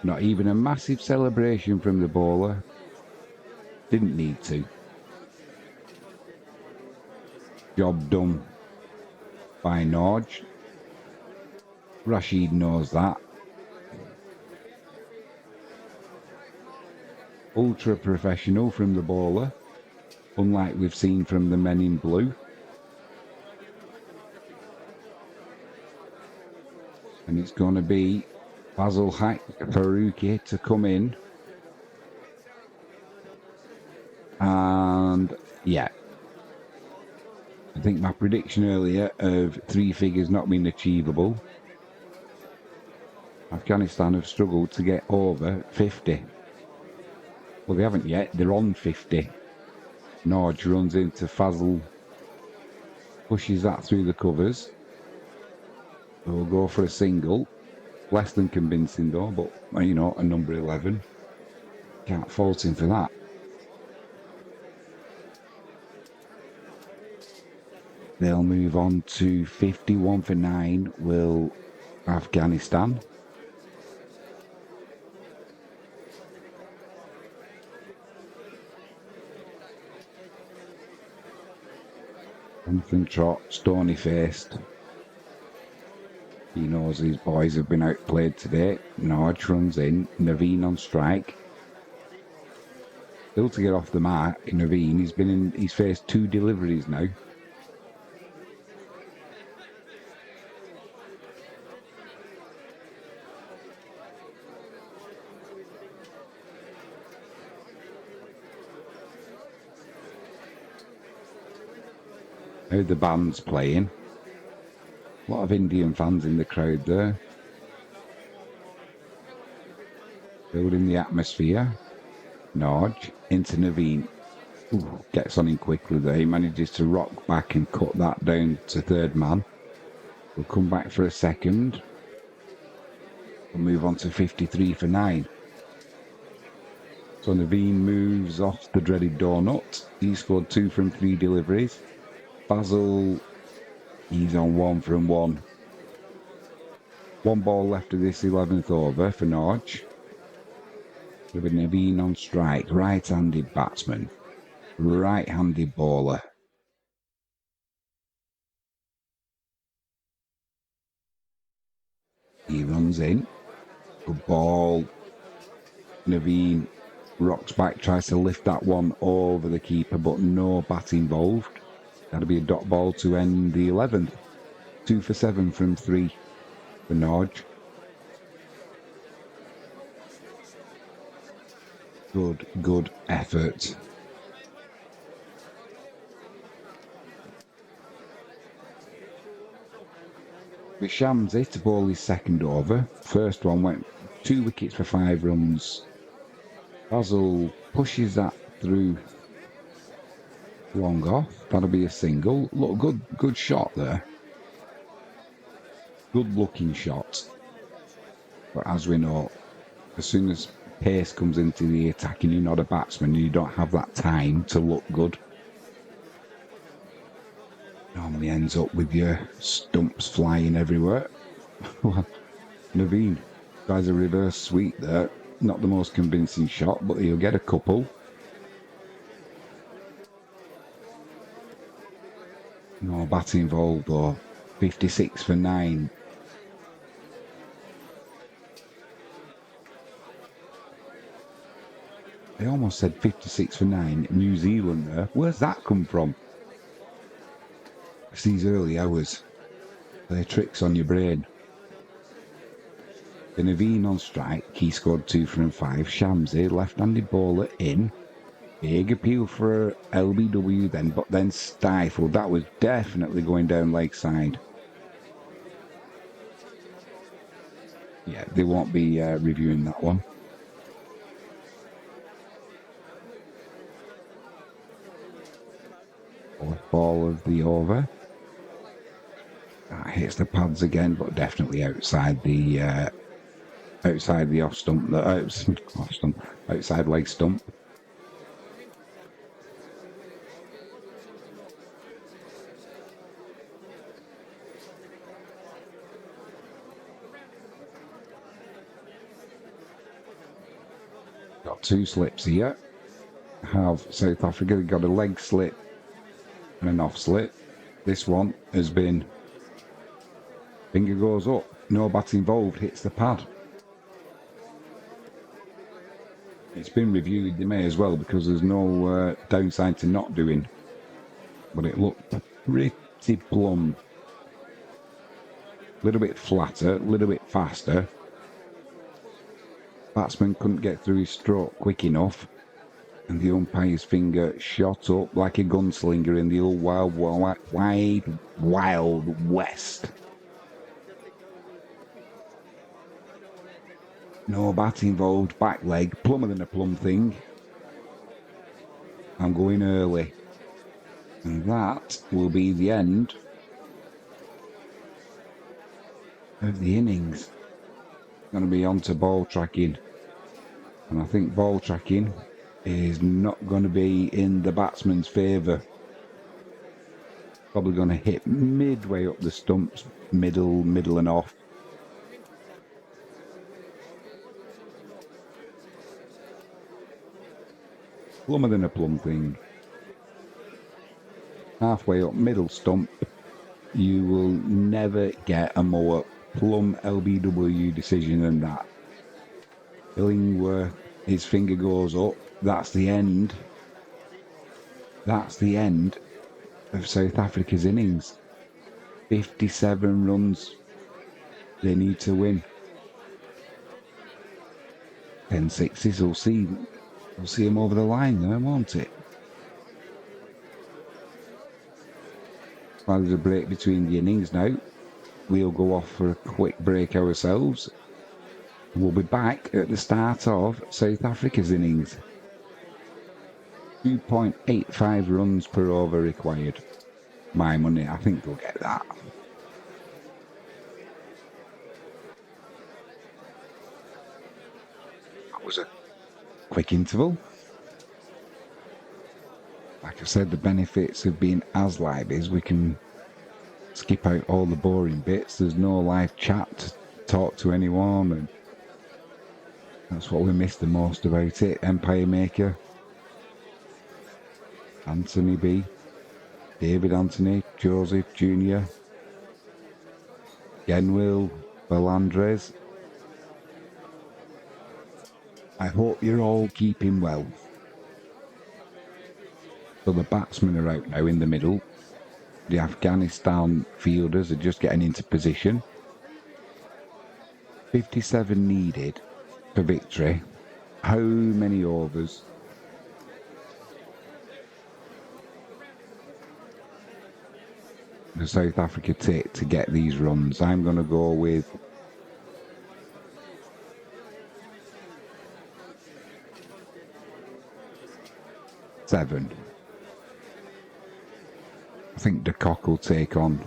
Not even a massive celebration from the bowler. Didn't need to. Job done by Norge. Rashid knows that. Ultra professional from the bowler, unlike we've seen from the men in blue. And it's going to be Fazal Haq Faruqi to come in. And yeah, I think my prediction earlier of 3 figures not being achievable. Afghanistan have struggled to get over 50. Well, they haven't yet. They're on 50. Norge runs into Fazal, pushes that through the covers. We'll go for a single. Less than convincing though, but you know, a number 11. Can't fault him for that. They'll move on to 51 for 9, will Afghanistan. Jonathan Trott, stony-faced. He knows his boys have been outplayed today. Norge runs in, Naveen on strike. Still to get off the mark, Naveen, he's faced 2 deliveries now. Now the band's playing. A lot of Indian fans in the crowd there. Building the atmosphere. Norge into Naveen. Ooh, gets on him quickly there. He manages to rock back and cut that down to third man. We'll come back for a second. We'll move on to 53 for 9. So Naveen moves off the dreaded donut. He scored 2 from 3 deliveries. Fazal, he's on 1 from 1. 1 ball left of this 11th over for Norge. With Naveen on strike, right-handed batsman, right-handed bowler. He runs in, good ball. Naveen rocks back, tries to lift that one over the keeper, but no bat involved. That'll be a dot ball to end the 11th. 2 for 7 from 3 for Norge. Good effort. With Shamsi to bowl his second over. First one went 2 wickets for 5 runs. Fazal pushes that through long off. That'll be a single. Look, good shot there. Good looking shot. But as we know, as soon as pace comes into the attack and you're not a batsman, you don't have that time to look good. Normally ends up with your stumps flying everywhere. Well, Naveen tries a reverse sweep there. Not the most convincing shot, but he'll get a couple. No bat involved though. 56 for 9. I almost said 56 for 9, New Zealand there. Where's that come from? It's these early hours. Play tricks on your brain. The Naveen on strike, he scored 2 from 5. Shamsi, left-handed bowler in. Big appeal for LBW then, but then stifled. That was definitely going down leg side. Yeah, they won't be reviewing that one. Fourth ball of the over. That hits the pads again, but definitely outside the off stump. Off stump. Outside leg stump. Got two slips here. Have South Africa got a leg slip and an off slip. This one has been finger goes up, no bat involved, hits the pad. It's been reviewed, they may as well, because there's no downside to not doing. But it looked pretty plumb. A little bit flatter, a little bit faster. Batsman couldn't get through his stroke quick enough, and the umpire's finger shot up like a gunslinger in the old wild west. No bat involved, back leg, plumber than a plum thing. I'm going early. And that will be the end of the innings. Going to be on to ball tracking. And I think ball tracking is not going to be in the batsman's favour. Probably going to hit midway up the stumps, middle and off. Plumber than a plum thing. Halfway up middle stump, you will never get a more plumb LBW decision than that. Illingworth, his finger goes up. That's the end. That's the end of South Africa's innings. 57 runs. They need to win. 10 sixes. We'll see him over the line there, won't it? While there's a break between the innings now, we'll go off for a quick break ourselves. We'll be back at the start of South Africa's innings. 2.85 runs per over required. My money, I think they'll get that. That was a quick interval. Like I said, the benefits of being as live is we can skip out all the boring bits. There's no live chat to talk to anyone, and that's what we miss the most about it. Empire Maker, Anthony B, David Anthony, Joseph Jr, Genwill, Belandres. I hope you're all keeping well. So the batsmen are out now in the middle. The Afghanistan fielders are just getting into position. 57 needed for victory. How many overs? Does South Africa take to get these runs? I'm going to go with 7. I think De Kock will take on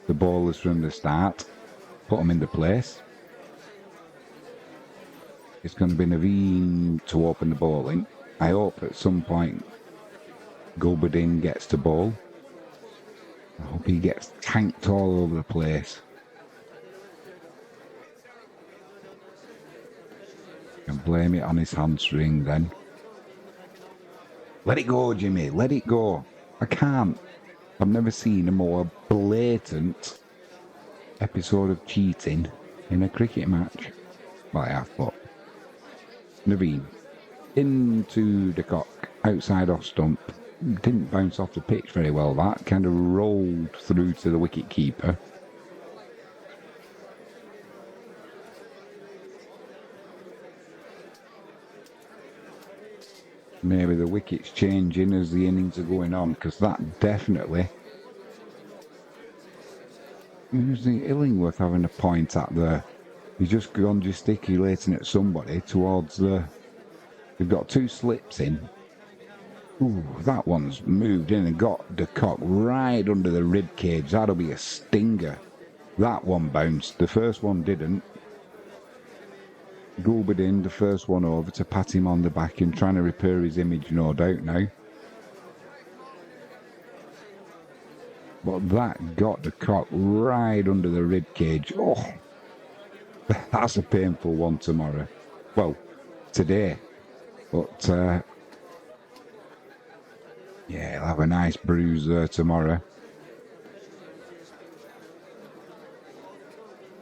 the bowlers from the start, put them into place. It's going to be Naveen to open the bowling. I hope at some point Gulbadin gets to bowl. I hope he gets tanked all over the place. Can blame it on his hamstring then. Let it go, Jimmy, let it go. I can't. I've never seen a more blatant episode of cheating in a cricket match. Well, I have, but Naveen into De Kock, outside off stump. Didn't bounce off the pitch very well, that. Kind of rolled through to the wicket keeper. Maybe the wicket's changing as the innings are going on, because that definitely... Who's the Illingworth having a point at there? He's just gone gesticulating at somebody towards the... They've got two slips in. Ooh, that one's moved in and got the cock right under the rib cage. That'll be a stinger. That one bounced. The first one didn't. Gulbadin, the first one over to pat him on the back and trying to repair his image, no doubt now. But that got the cock right under the rib cage. Oh, that's a painful one tomorrow. Well, today. But, yeah, he'll have a nice bruise there tomorrow.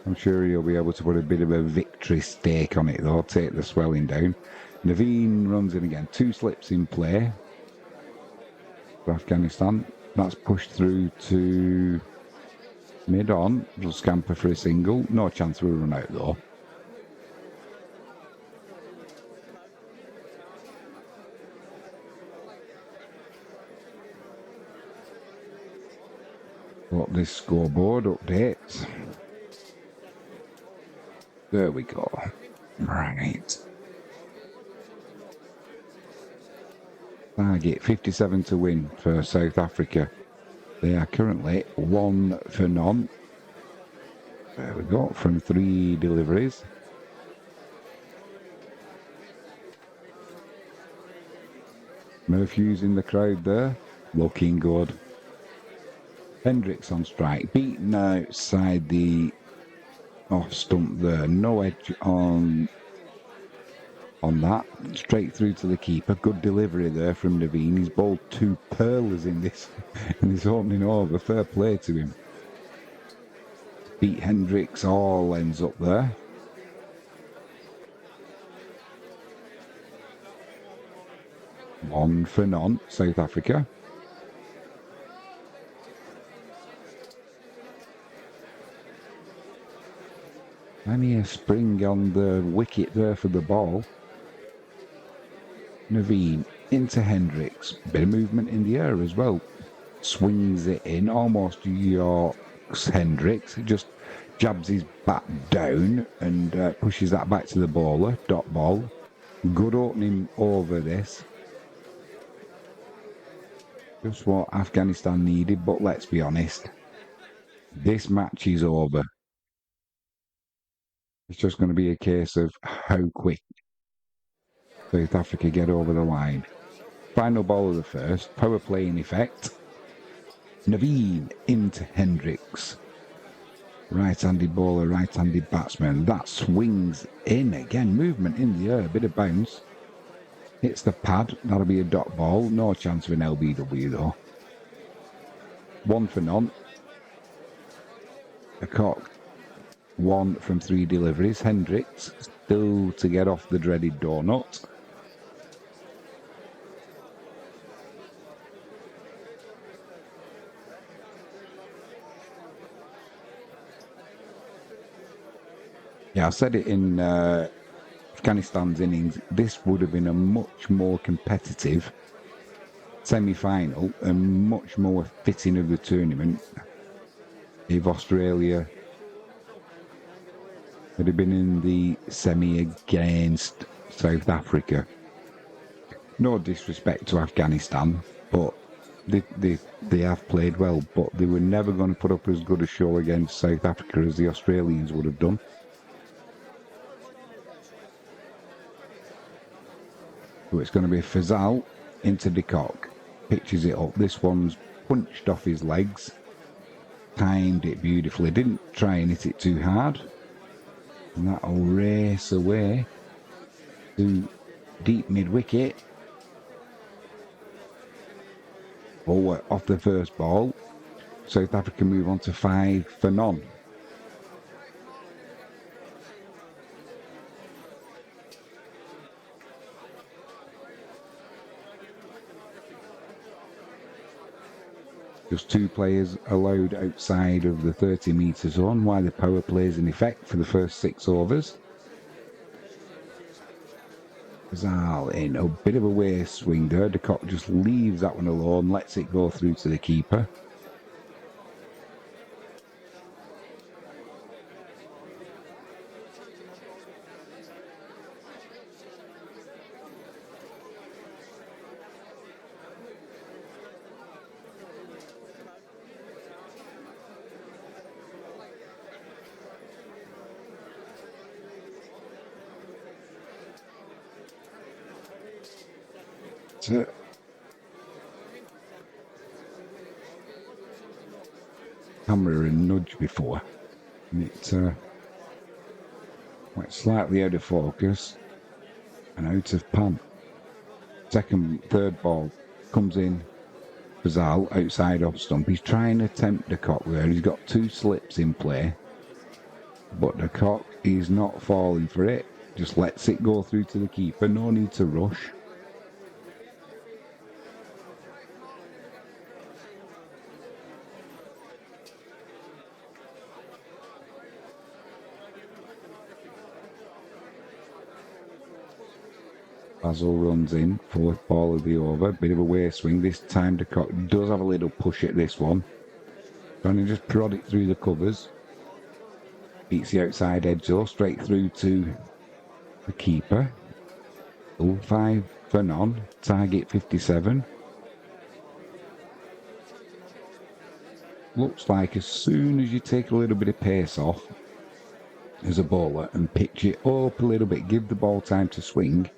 I'm sure he'll be able to put a bit of a victory stake on it, though, take the swelling down. Naveen runs in again. Two slips in play for Afghanistan. That's pushed through to mid-on. Will scamper for a single. No chance of a run out, though. Got this scoreboard updates. There we go. Right. Target 57 to win for South Africa. They are currently 1 for none. There we go, from 3 deliveries. Murphy's in the crowd there. Looking good. Hendricks on strike. Beaten outside the off stump there. No edge on that. Straight through to the keeper. Good delivery there from Naveen. He's bowled 2 pearlers in this opening over. Fair play to him. Beat Hendricks, all ends up there. One for none, South Africa. And a spring on the wicket there for the ball. Naveen into Hendricks. Bit of movement in the air as well. Swings it in, almost York's Hendricks. Just jabs his bat down and pushes that back to the bowler. Dot ball. Good opening over this. Just what Afghanistan needed, but let's be honest. This match is over. It's just going to be a case of how quick South Africa get over the line. Final ball of the first. Power play in effect. Naveen into Hendricks. Right-handed bowler, right-handed batsman. That swings in again. Movement in the air. A bit of bounce. Hits the pad. That'll be a dot ball. No chance of an LBW though. 1 for none. A cock. 1 from 3 deliveries. Hendricks still to get off the dreaded donut. Yeah, I said it in Afghanistan's innings. This would have been a much more competitive semi-final and much more fitting of the tournament if Australia had been in the semi against South Africa. No disrespect to Afghanistan, but they have played well, but they were never going to put up as good a show against South Africa as the Australians would have done. So it's going to be Fazal into De Kock. Pitches it up. This one's punched off his legs. Timed it beautifully. Didn't try and hit it too hard. And that'll race away to deep mid-wicket. Oh, off the first ball. South Africa move on to 5 for none. Just 2 players allowed outside of the 30-metre zone while the power plays in effect for the first 6 overs. Zal in a bit of a waste swing there. De Kock just leaves that one alone, lets it go through to the keeper. So, camera and nudge before. And it went slightly out of focus and out of pan. Third ball comes in for Zal outside off stump. He's trying to tempt De Kock there. He's got two slips in play, but De Kock is not falling for it. Just lets it go through to the keeper. No need to rush. Basil runs in, fourth ball of the over, bit of a way swing. This time De Kock does have a little push at this one. Trying to just prod it through the covers. Beats the outside edge though, straight through to the keeper. 5 for none, target 57. Looks like as soon as you take a little bit of pace off as a bowler and pitch it up a little bit, give the ball time to swing,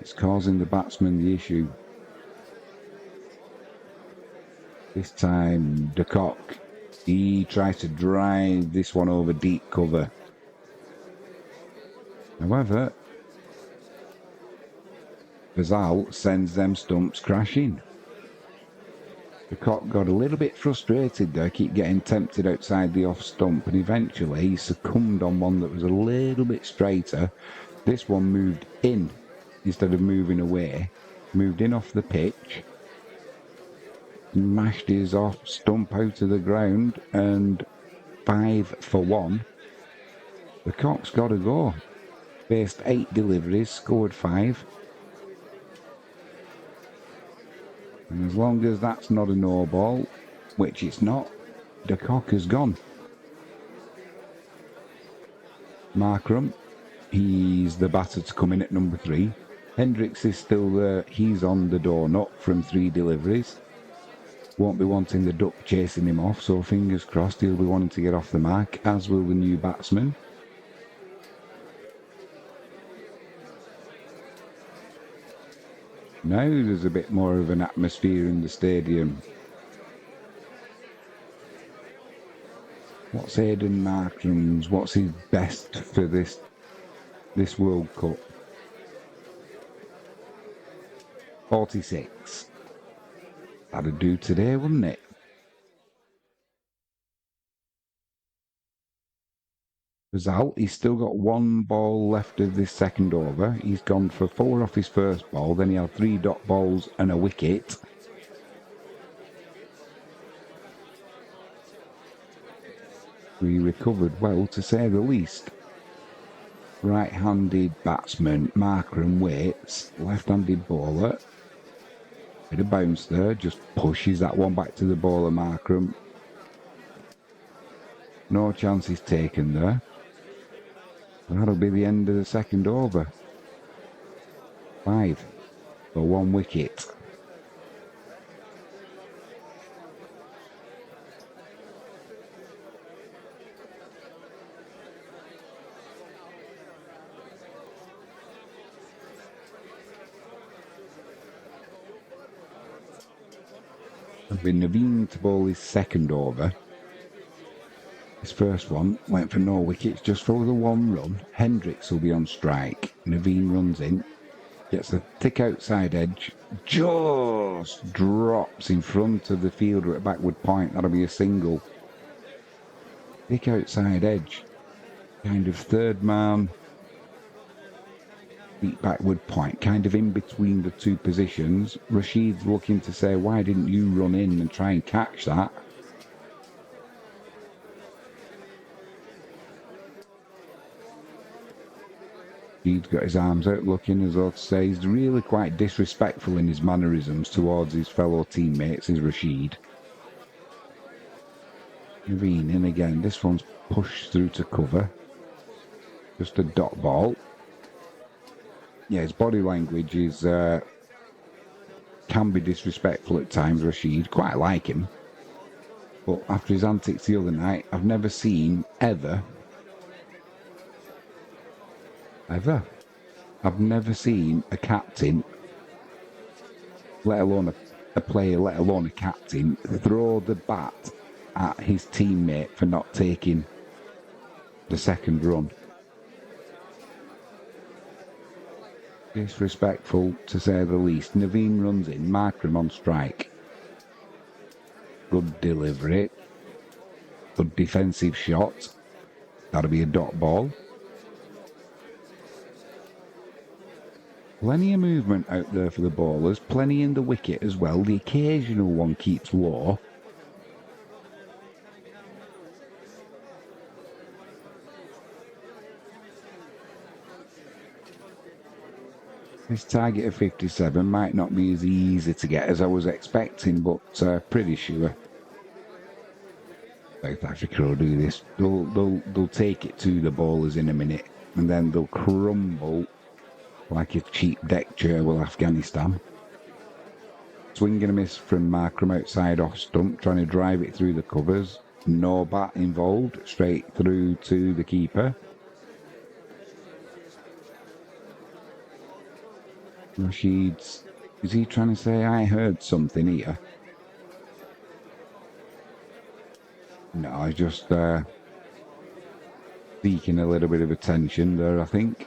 it's causing the batsman the issue. This time, De Kock, he tries to drive this one over deep cover. However, Bazal sends them stumps crashing. De Kock got a little bit frustrated there, keep getting tempted outside the off stump, and eventually he succumbed on one that was a little bit straighter. This one moved in instead of moving away, moved in off the pitch, mashed his off stump out of the ground, and 5 for 1. De Kock's got to go. Faced 8 deliveries, scored 5. And as long as that's not a no ball, which it's not, De Kock has gone. Markram, he's the batter to come in at number 3. Hendricks is still there. He's on the donut from 3 deliveries. Won't be wanting the duck chasing him off, so fingers crossed he'll be wanting to get off the mark, as will the new batsman. Now there's a bit more of an atmosphere in the stadium. What's Aidan Markram's? What's his best for this World Cup? 46. That'd do today, wouldn't it? Result, he's still got 1 ball left of this second over. He's gone for 4 off his first ball, then he had 3 dot balls and a wicket. He recovered well, to say the least. Right-handed batsman, Markram waits, left-handed bowler. Bit of bounce there, just pushes that one back to the bowler, Markram. No chances taken there. That'll be the end of the second over. 5 for 1 wicket. With Naveen to bowl his second over. His first one went for no wickets, just for the 1 run. Hendricks will be on strike. Naveen runs in, gets a thick outside edge, just drops in front of the fielder at backward point. That'll be a single. Thick outside edge, kind of third man, deep backward point, kind of in between the 2 positions. Rashid's looking to say, why didn't you run in and try and catch that? He's got his arms out looking as though to say he's really quite disrespectful in his mannerisms towards his fellow teammates, is Rashid. Naveen in again. This one's pushed through to cover. Just a dot ball. Yeah, his body language is can be disrespectful at times, Rashid. Quite like him. But after his antics the other night, I've never seen I've never seen a captain, let alone a player, let alone a captain, throw the bat at his teammate for not taking the second run. Disrespectful, to say the least. Naveen runs in, Markram on strike. Good delivery. Good defensive shot. That'll be a dot ball. Plenty of movement out there for the bowlers. Plenty in the wicket as well. The occasional one keeps low. This target of 57 might not be as easy to get as I was expecting, but pretty sure South Africa will do this. They'll take it to the bowlers in a minute, and then they'll crumble like a cheap deck chair will Afghanistan. Swing and a miss from Markram outside off stump, trying to drive it through the covers. No bat involved, straight through to the keeper. Rashid's, is he trying to say I heard something here? No, I just seeking a little bit of attention there, I think.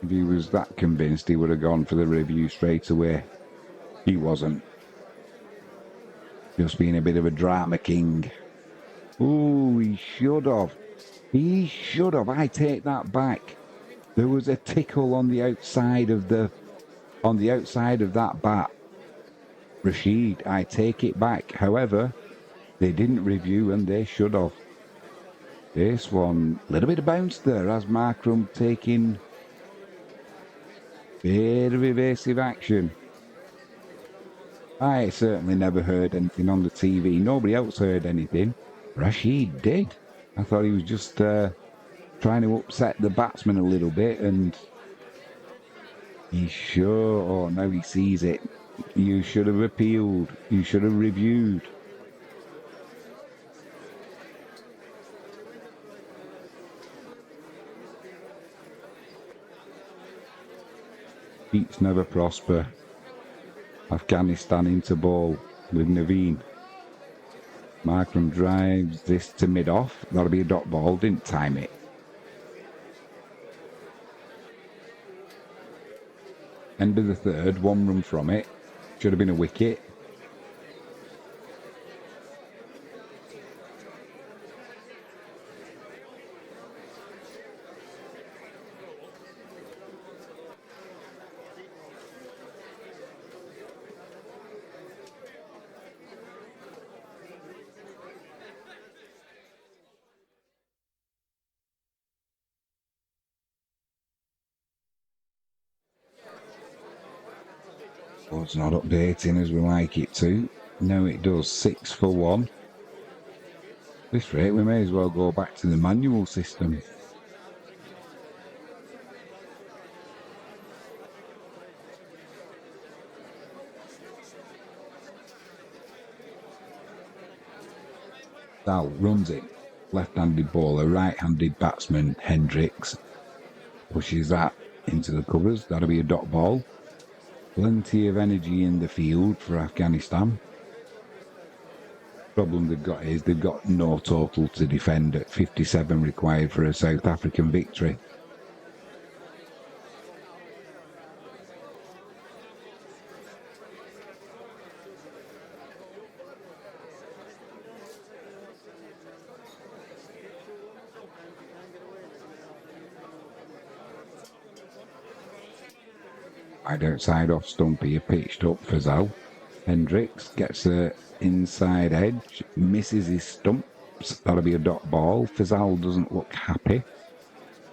If he was that convinced, he would have gone for the review straight away. He wasn't. Just being a bit of a drama king. Ooh, he should have. He should have. I take that back. There was a tickle on the outside of that bat. Rashid, I take it back. However, they didn't review and they should have. This one, a little bit of bounce there as Markram taking bit of evasive action. I certainly never heard anything on the TV. Nobody else heard anything. Rashid did. I thought he was just trying to upset the batsman a little bit, and he's sure. Oh, now he sees it. You should have appealed. You should have reviewed. Beats never prosper. Afghanistan into ball with Naveen. Markram drives this to mid-off. That'll be a dot ball. Didn't time it. End of the third. 1 run from it. Should have been a wicket. Well, it's not updating as we like it to. No, it does. 6 for 1. This rate, we may as well go back to the manual system. Sal runs it. Left-handed bowler, right-handed batsman, Hendricks. Pushes that into the covers. That'll be a dot ball. Plenty of energy in the field for Afghanistan. Problem they've got is they've got no total to defend at 57 required for a South African victory. Right outside off stump here, pitched up for Zal. Hendricks gets the inside edge, misses his stump, stops. That'll be a dot ball. Fazal doesn't look happy.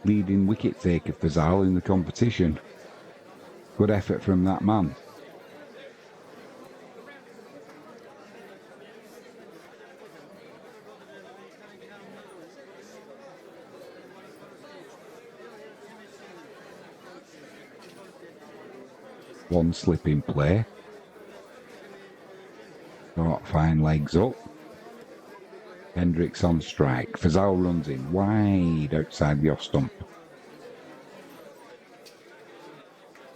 Leading wicket taker Fazal in the competition. Good effort from that man. One slip in play. Short fine legs up. Hendricks on strike. Fazal runs in wide outside the off stump.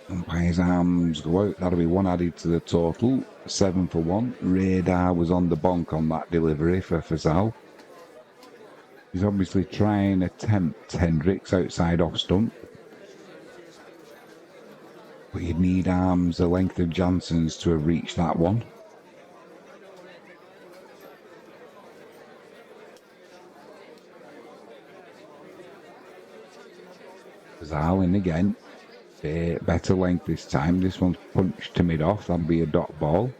Umpire's arms go out. That'll be one added to the total. 7 for 1. Radar was on the bonk on that delivery for Fazal. He's obviously trying to tempt Hendricks outside off stump. But you'd need arms the length of Jansen's to have reached that one. Fazal in again. Better length this time. This one's punched to mid-off. That'll be a dot ball.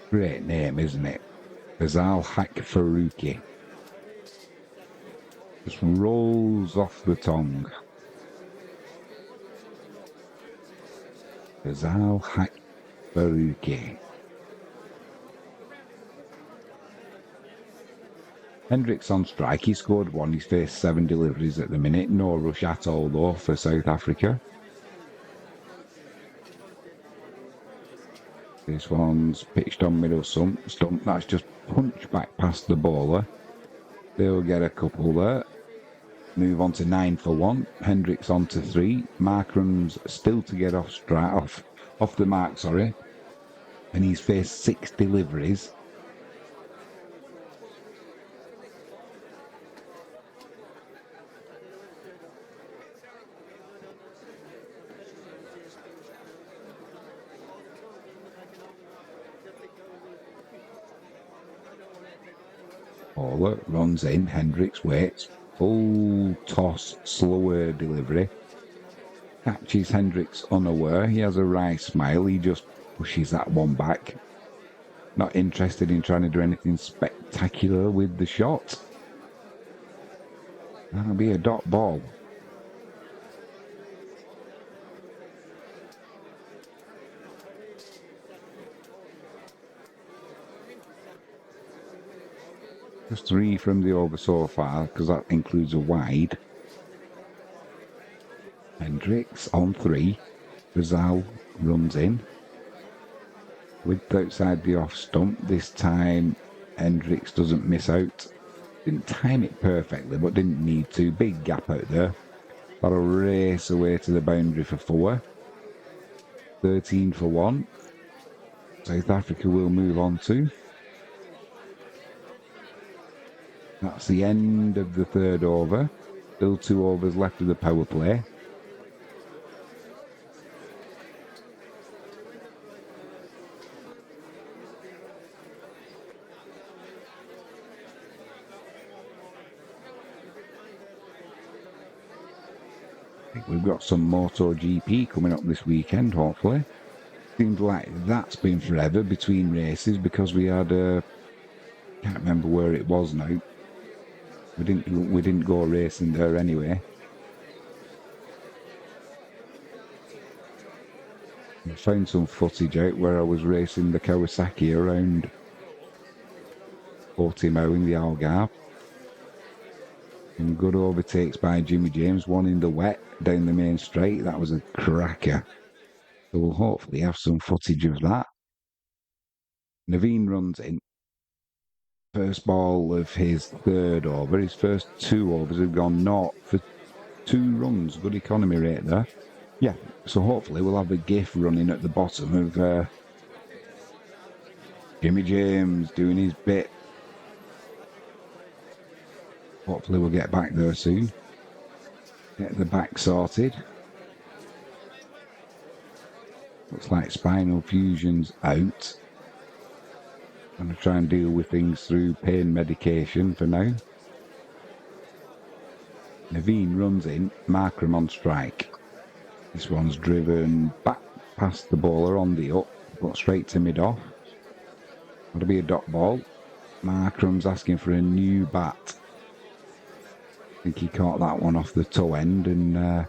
Great name, isn't it? Fazal Haq Faruqi. Just rolls off the tongue. Fazal Haq Faruqi. Hendricks on strike. He scored one. He's faced 7 deliveries at the minute. No rush at all, though, for South Africa. This one's pitched on middle stump. That's just punched back past the bowler. They'll get a couple there. Move on to 9 for 1. Hendricks on to 3. Markram's still to get off the mark, sorry. And he's faced 6 deliveries. Bowler runs in. Hendricks waits. Full toss, slower delivery. Catches Hendricks unaware. He has a wry smile. He just pushes that one back. Not interested in trying to do anything spectacular with the shot. That'll be a dot ball. Just 3 from the over so far, because that includes a wide. Hendricks on 3. Fazal runs in. Width outside the off stump. This time Hendricks doesn't miss out. Didn't time it perfectly, but didn't need to. Big gap out there. That'll race away to the boundary for 4. 13 for 1. South Africa will move on to. That's the end of the 3rd over. Still 2 overs left of the power play. I think we've got some MotoGP coming up this weekend, hopefully. Seems like that's been forever between races because we had can't remember where it was now. We didn't go racing there anyway. I found some footage out where I was racing the Kawasaki around Portimao in the Algarve. And good overtakes by Jimmy James, one in the wet down the main straight. That was a cracker. So we'll hopefully have some footage of that. Naveen runs in. First ball of his 3rd over. His first 2 overs have gone 0 for 2 runs. Good economy rate there. Yeah, so hopefully we'll have a GIF running at the bottom of Jimmy James doing his bit. Hopefully we'll get back there soon. Get the back sorted. Looks like spinal fusion's out. I'm going to try and deal with things through pain medication for now. Naveen runs in. Markram on strike. This one's driven back past the bowler on the up, but straight to mid-off. That'll be a dot ball. Markram's asking for a new bat. I think he caught that one off the toe end, and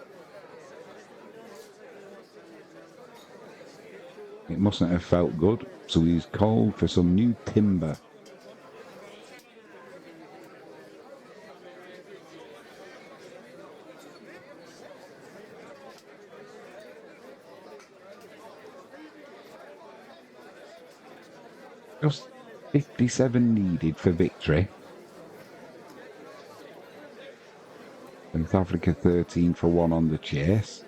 it mustn't have felt good, so he's called for some new timber. Just 57 needed for victory. South Africa 13 for 1 on the chase.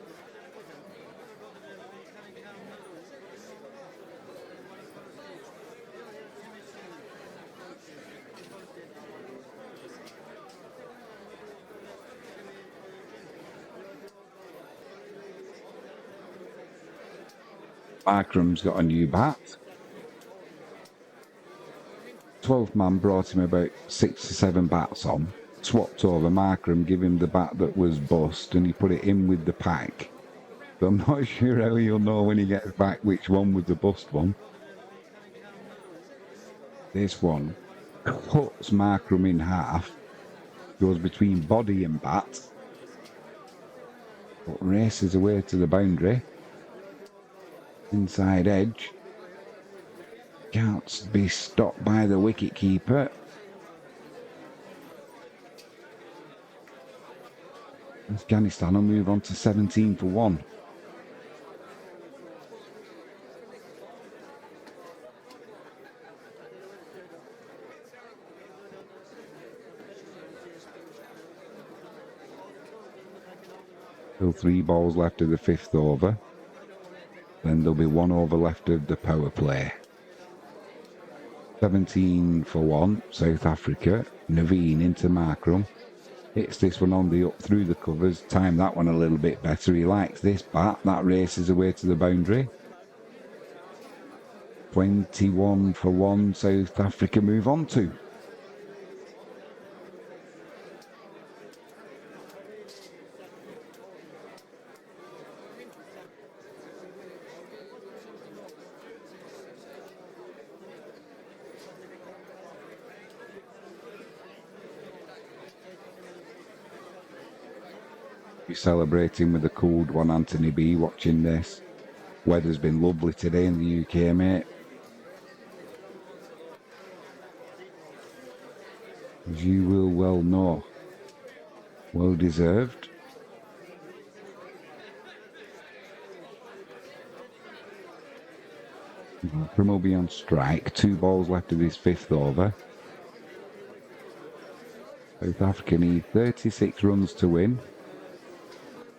Markram's got a new bat. 12th man brought him about 6 or 7 bats on. Swapped over. Markram gave him the bat that was bust, and he put it in with the pack. So I'm not sure how he'll know when he gets back which one was the bust one. This one cuts Markram in half. Goes between body and bat. But races away to the boundary. Inside edge. Can't be stopped by the wicket keeper. Afghanistan will move on to 17 for 1. Still 3 balls left of the 5th over. Then there'll be 1 over left of the power play. 17 for 1, South Africa. Naveen into Markram. Hits this one on the up through the covers. Time that one a little bit better. He likes this bat. That races away to the boundary. 21 for 1, South Africa move on to. Celebrating with a cold one, Anthony B, watching this. Weather's been lovely today in the UK, mate. As you will well know. Well deserved. Markram will be on strike. 2 balls left of his 5th over. South Africa need 36 runs to win.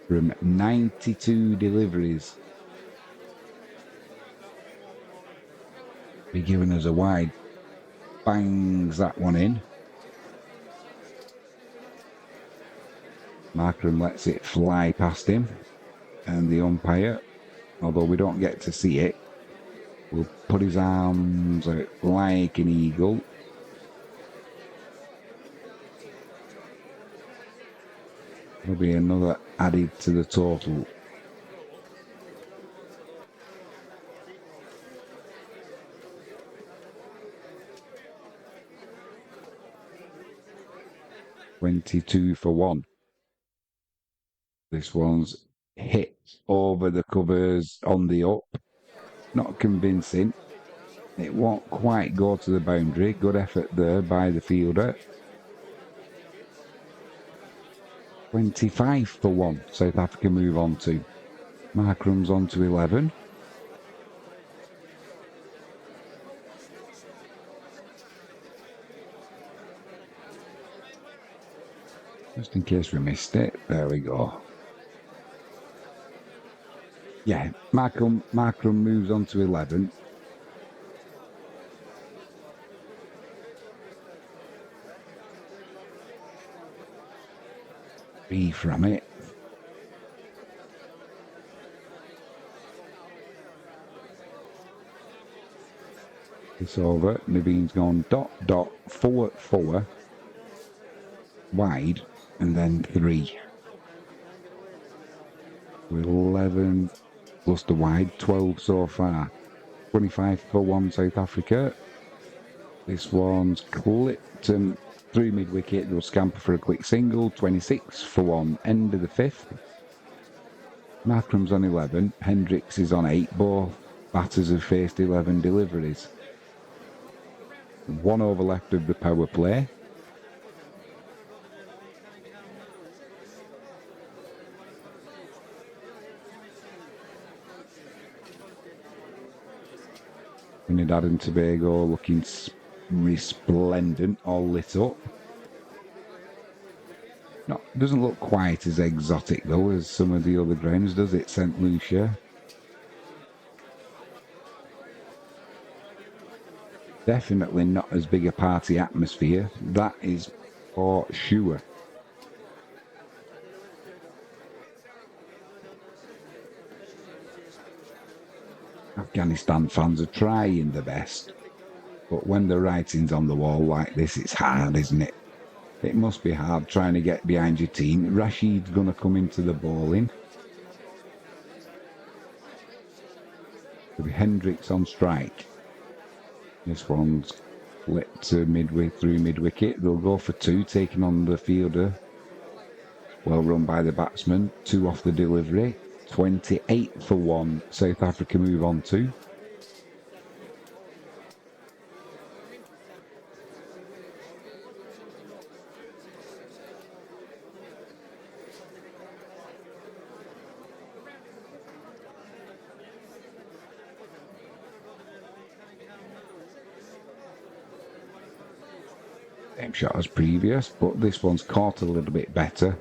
From 92 deliveries. Be giving us a wide. Bangs that one in. Markram lets it fly past him. And the umpire, although we don't get to see it, will put his arms out like an eagle. There'll be another added to the total. $22 for 1. This one's hit over the covers on the up. Not convincing. It won't quite go to the boundary. Good effort there by the fielder. 25 for 1. South Africa move on to. Markram's on to 11. Just in case we missed it. There we go. Yeah, Markram moves on to 11. B from it. It's over. Naveen's gone dot, dot, 4, 4. Wide, and then 3. 11 plus the wide, 12 so far. 25 for 1 South Africa. This one's clipped and through mid-wicket. They'll scamper for a quick single. 26 for 1. End of the 5th. Markram's on 11. Hendricks is on 8. Both batters have faced 11 deliveries. 1 over left of the power play. Trinidad and Tobago looking resplendent, all lit up. Doesn't look quite as exotic though as some of the other grounds, does it, St. Lucia? Definitely not as big a party atmosphere, that is for sure. Afghanistan fans are trying their best, but when the writing's on the wall like this, it's hard, isn't it? It must be hard trying to get behind your team. Rashid's going to come into the bowling. With Hendricks on strike. This one's flipped to through mid-wicket. They'll go for 2, taking on the fielder. Well run by the batsman. 2 off the delivery. 28 for 1. South Africa move on 2. Same shot as previous, but this one's caught a little bit better.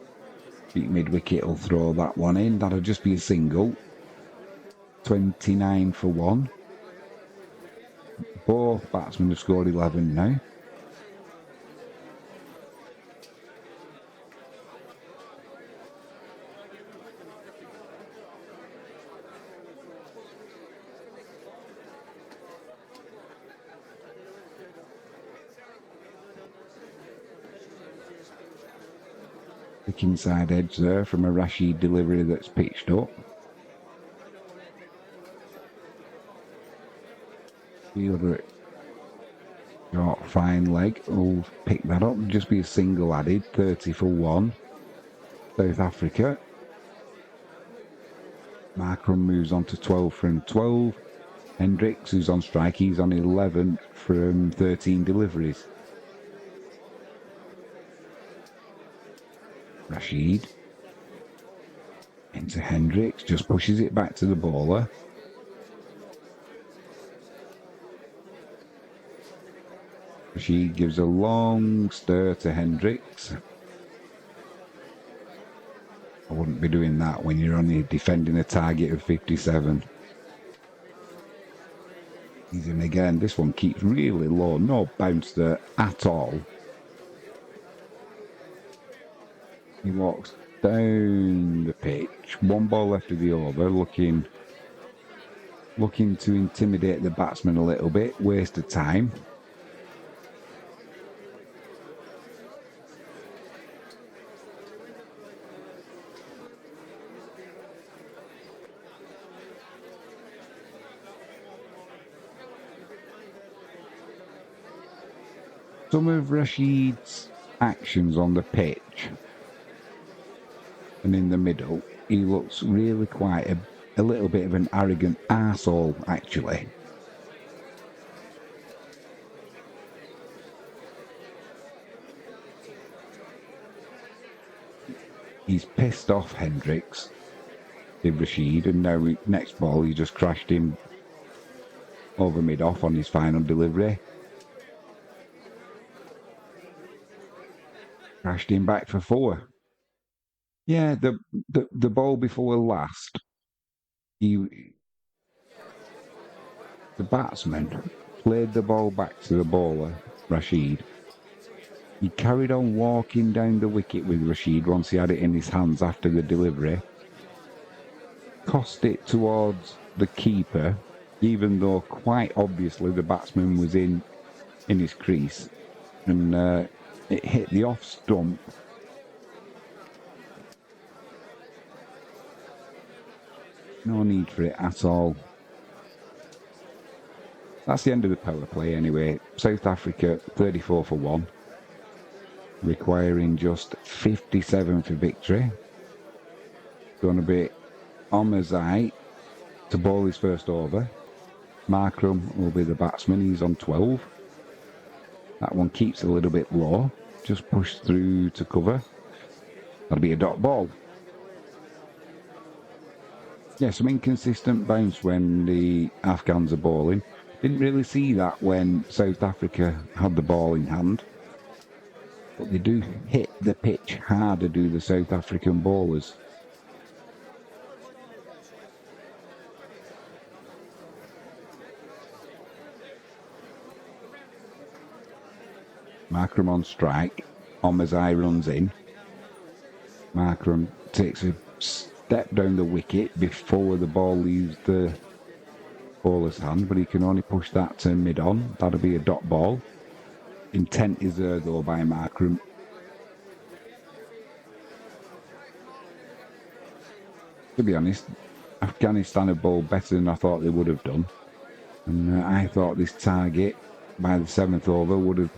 Beat mid-wicket will throw that one in. That'll just be a single. 29 for 1. Both batsmen have scored 11 now. Thick inside edge there from a Rashid delivery that's pitched up. Fielder short fine leg will pick that up. Just be a single added. 30 for 1. South Africa. Markram moves on to 12 from 12. Hendricks, who's on strike, he's on 11 from 13 deliveries. Rashid into Hendricks, just pushes it back to the bowler. Rashid gives a long stir to Hendricks. I wouldn't be doing that when you're only defending a target of 57. He's in again. This one keeps really low. No bounce there at all. He walks down the pitch. 1 ball left of the over. Looking to intimidate the batsman a little bit. Waste of time. Some of Rashid's actions on the pitch and in the middle, he looks really quite a little bit of an arrogant arsehole, actually. He's pissed off Hendricks, did Rashid, and now next ball he just crashed him over mid-off on his final delivery. Crashed him back for 4. Yeah, the ball before last, the batsman played the ball back to the bowler, Rashid. He carried on walking down the wicket with Rashid once he had it in his hands after the delivery. Tossed it towards the keeper, even though quite obviously the batsman was in his crease. And it hit the off stump. No need for it at all. That's the end of the power play anyway. South Africa 34 for 1, requiring just 57 for victory. Going to be Omazai to bowl his first over. Markram will be the batsman. He's on 12. That one keeps a little bit low. Just push through to cover. That'll be a dot ball. Yeah, some inconsistent bounce when the Afghans are bowling. Didn't really see that when South Africa had the ball in hand. But they do hit the pitch harder, do the South African bowlers. Markram on strike. Omazai runs in. Markram takes a step down the wicket before the ball leaves the bowler's hand, but he can only push that to mid-on. That'll be a dot ball. Intent is there, though, by Markram. To be honest, Afghanistan have bowled better than I thought they would have done. And I thought this target by the 7th over would have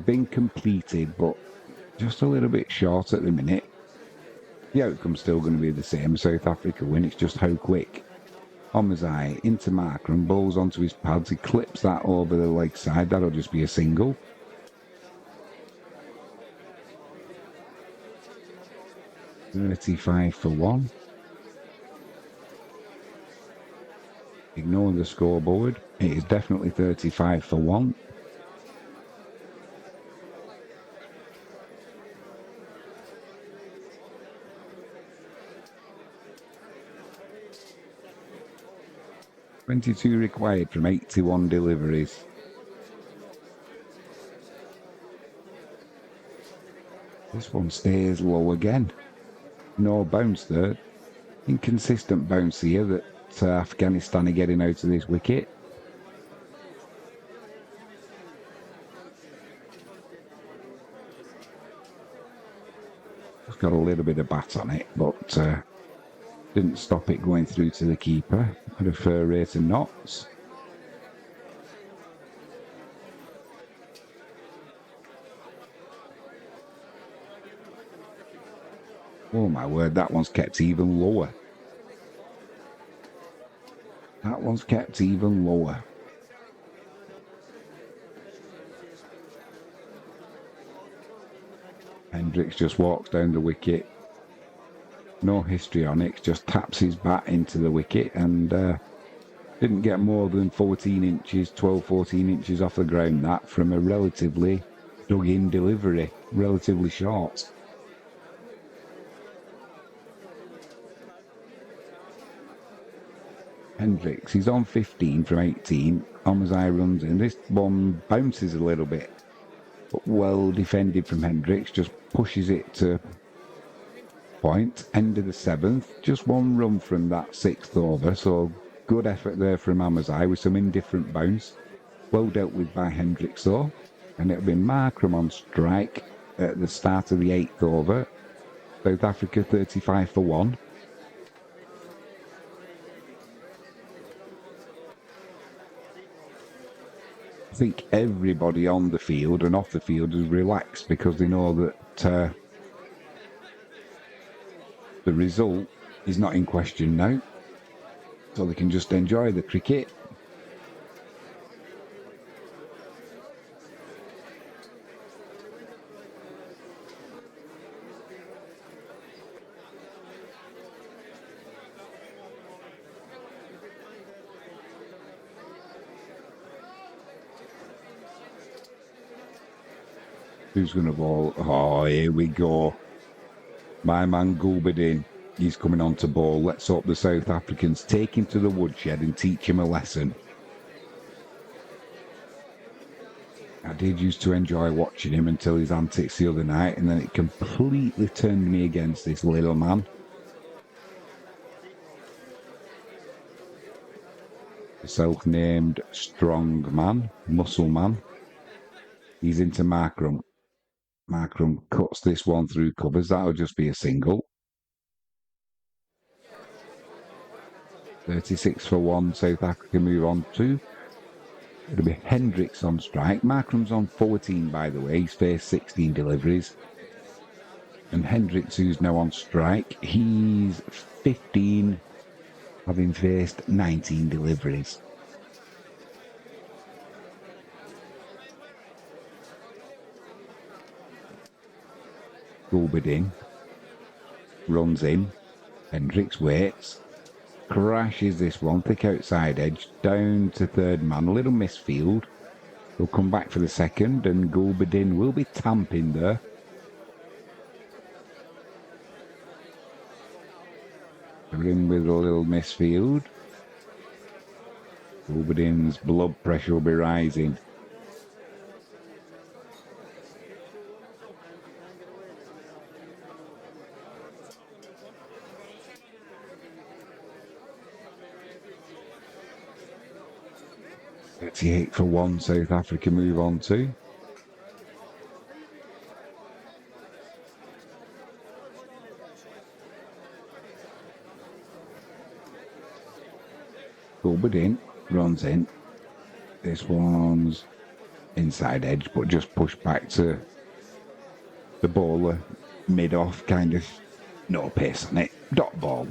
been completed, but just a little bit short at the minute. The outcome's still going to be the same. South Africa win. It's just how quick. Omazai into Markram, bowls onto his pads. He clips that over the leg side. That'll just be a single. .35 for 1. Ignore the scoreboard. It is definitely 35 for 1. .22 required from 81 deliveries. This one stays low again. No bounce there. Inconsistent bounce here that Afghanistan are getting out of this wicket. It's got a little bit of bat on it, but didn't stop it going through to the keeper at a fair rate of knots. Oh my word, that one's kept even lower. That one's kept even lower. Hendricks just walks down the wicket. No history on it, just taps his bat into the wicket and didn't get more than 14 inches, 12, 14 inches off the ground, that from a relatively dug-in delivery, relatively short. Hendricks, he's on 15 from 18. Omazai runs in. This one bounces a little bit, but well defended from Hendricks. Just pushes it to point. End of the 7th. Just one run from that 6th over. So good effort there from Omazai with some indifferent bounce. Well dealt with by Hendricks though. And it'll be Markram on strike at the start of the 8th over. South Africa 35 for 1. I think everybody on the field and off the field is relaxed because they know that the result is not in question now. So they can just enjoy the cricket. Who's going to bowl? Oh, here we go. My man Gulbadin, he's coming on to bowl. Let's hope the South Africans take him to the woodshed and teach him a lesson. I did used to enjoy watching him until his antics the other night, and then it completely turned me against this little man. The self-named strong man, muscle man. He's into Markram. Markram cuts this one through covers. That'll just be a single. 36 for 1, South Africa move on to. It'll be Hendricks on strike. Markram's on 14, by the way. He's faced 16 deliveries. And Hendricks, who's now on strike, he's 15, having faced 19 deliveries. Gulbadin runs in. Hendricks waits. Crashes this one, thick outside edge, down to third man, a little misfield. He'll come back for the second, and Gulbadin will be tamping there. They're in with a little misfield. Gulbadin's blood pressure will be rising. $38 for 1, South Africa move on to. Gulbadin runs in. This one's inside edge, but just pushed back to the bowler, mid-off, kind of no pace on it. Dot ball.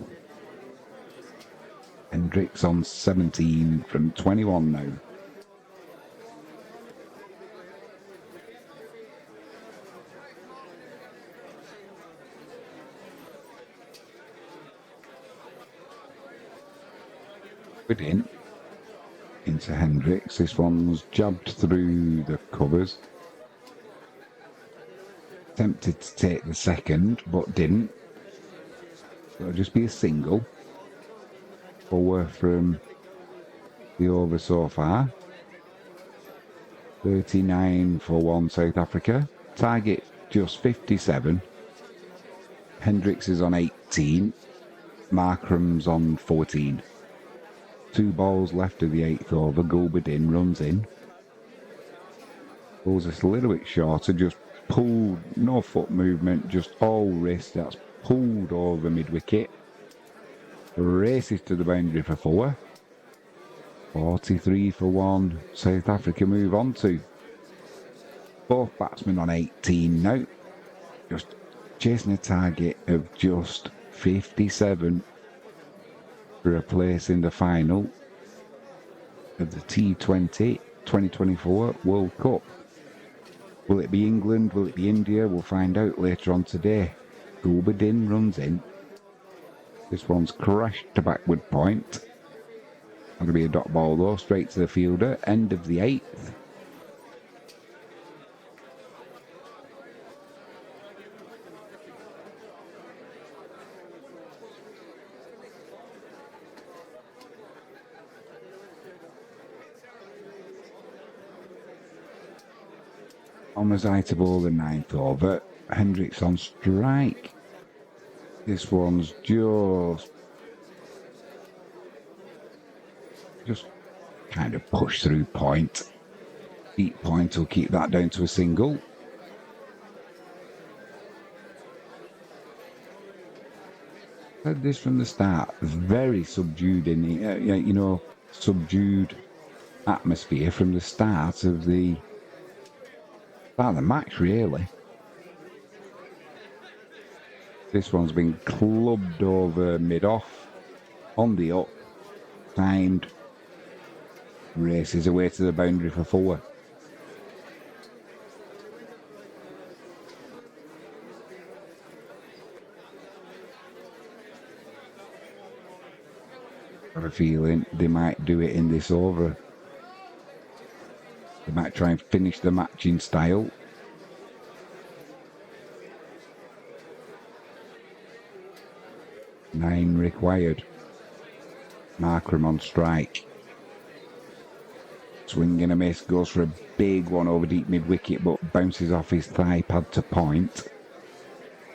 Hendricks on 17 from 21 now. In into Hendricks. This one's jabbed through the covers. Tempted to take the second, but didn't. It'll just be a single. 4 from the over so far. 39 for 1, South Africa. Target just 57. Hendricks is on 18. Markram's on 14. 2 balls left of the 8th over. Gulbadin runs in. Ball's just a little bit shorter, just pulled, no foot movement, just all wrist. That's pulled over mid-wicket. Races to the boundary for 4. 43 for 1. South Africa move on to. Both batsmen on 18 now. Just chasing a target of just 57 for a place in the final of the T20 2024 World Cup. Will it be England? Will it be India? We'll find out later on today. Gulbadin runs in. This one's crashed to backward point. That'll be a dot ball though, straight to the fielder. End of the 8th. Omazai to bowl the 9th over. Hendricks on strike. This one's just kind of push through point. Deep point will keep that down to a single. Said this from the start. Very subdued in the, subdued atmosphere from the start of the match, really. This one's been clubbed over mid-off, on the up, timed, races away to the boundary for 4. I have a feeling they might do it in this over. They might try and finish the match in style. Nine required. Markram on strike. Swing and a miss, goes for a big one over deep mid-wicket, but bounces off his thigh pad to point.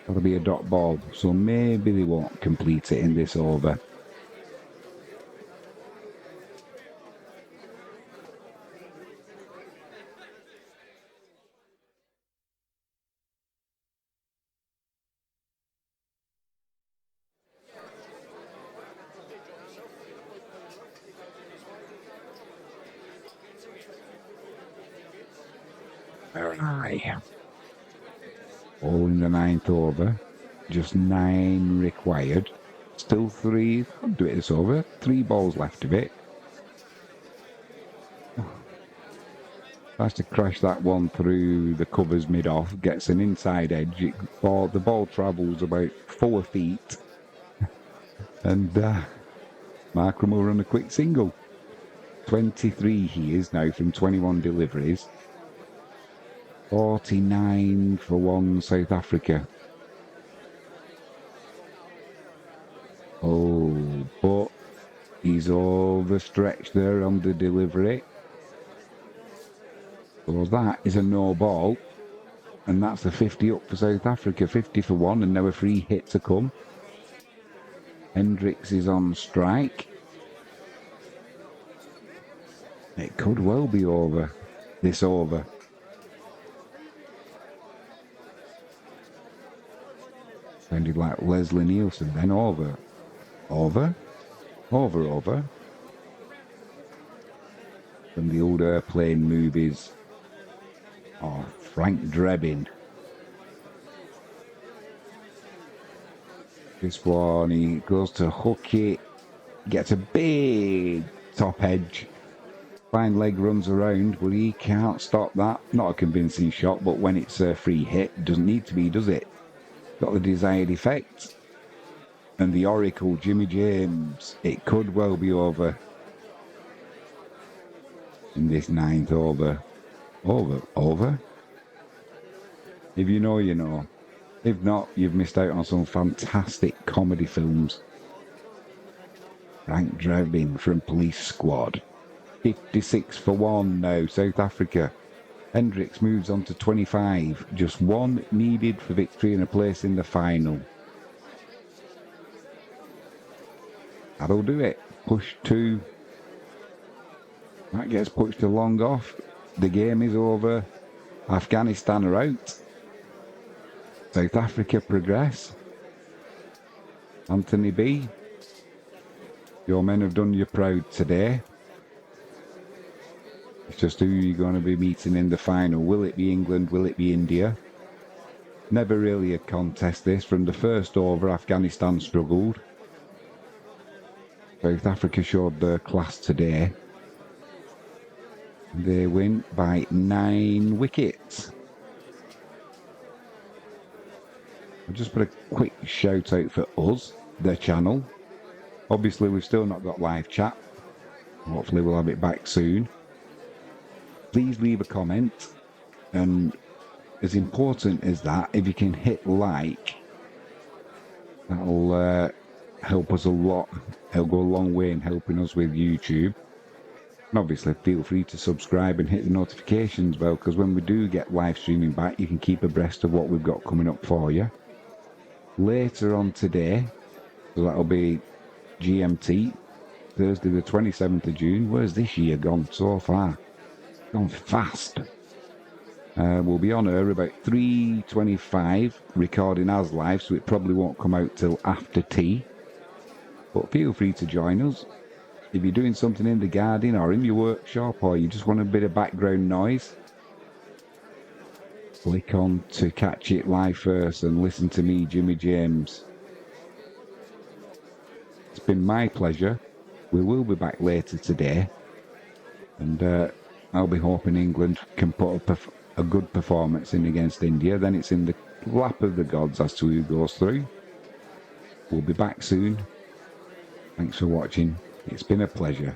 That'll be a dot ball, so maybe they won't complete it in this over. Very nice. All in the 9th over. Just 9 required. Still 3. I'll do it this over. 3 balls left of it. Tries to crash that one through the covers mid-off. Gets an inside edge. The ball travels about 4 feet. And Markram will run a quick single. 23 he is now from 21 deliveries. 49 for 1 South Africa. Oh, but he's overstretched there on the delivery. So that is a no ball. And that's the 50 up for South Africa. 50 for 1 and now a free hit to come. Hendricks is on strike. It could well be over. This over. Sounded like Leslie Nielsen. Then over. Over. Over. From the old airplane movies. Oh, Frank Drebin. This one, he goes to hook it. Gets a big top edge. Fine leg runs around, but he can't stop that. Not a convincing shot, but when it's a free hit, doesn't need to be, does it? Got the desired effect. And the Oracle, Jimmy James. It could well be over. In this 9th over. Over? If you know, you know. If not, you've missed out on some fantastic comedy films. Frank Drebin from Police Squad. 56 for 1 now, South Africa. Hendricks moves on to 25. Just 1 needed for victory and a place in the final. That'll do it. Push 2. That gets pushed to long off. The game is over. Afghanistan are out. South Africa progress. Anthony B. Your men have done you proud today. It's just who you're going to be meeting in the final. Will it be England? Will it be India? Never really a contest this. From the first over, Afghanistan struggled. South Africa showed their class today. They win by 9 wickets. I'll just put a quick shout out for us, the channel. Obviously, we've still not got live chat. Hopefully, we'll have it back soon. Please leave a comment. And as important as that, if you can hit like, that'll help us a lot. It'll go a long way in helping us with YouTube. And obviously, feel free to subscribe and hit the notifications bell, because when we do get live streaming back, you can keep abreast of what we've got coming up for you. Later on today, so that'll be GMT, Thursday the 27th of June. Where's this year gone so far? Gone fast. We'll be on air about 3:25, recording as live, so it probably won't come out till after tea. But feel free to join us. If you're doing something in the garden or in your workshop, or you just want a bit of background noise, click on to catch it live first and listen to me, Jimmy James. It's been my pleasure. We will be back later today. And I'll be hoping England can put up a good performance in against India. Then it's in the lap of the gods as to who goes through. We'll be back soon. Thanks for watching. It's been a pleasure.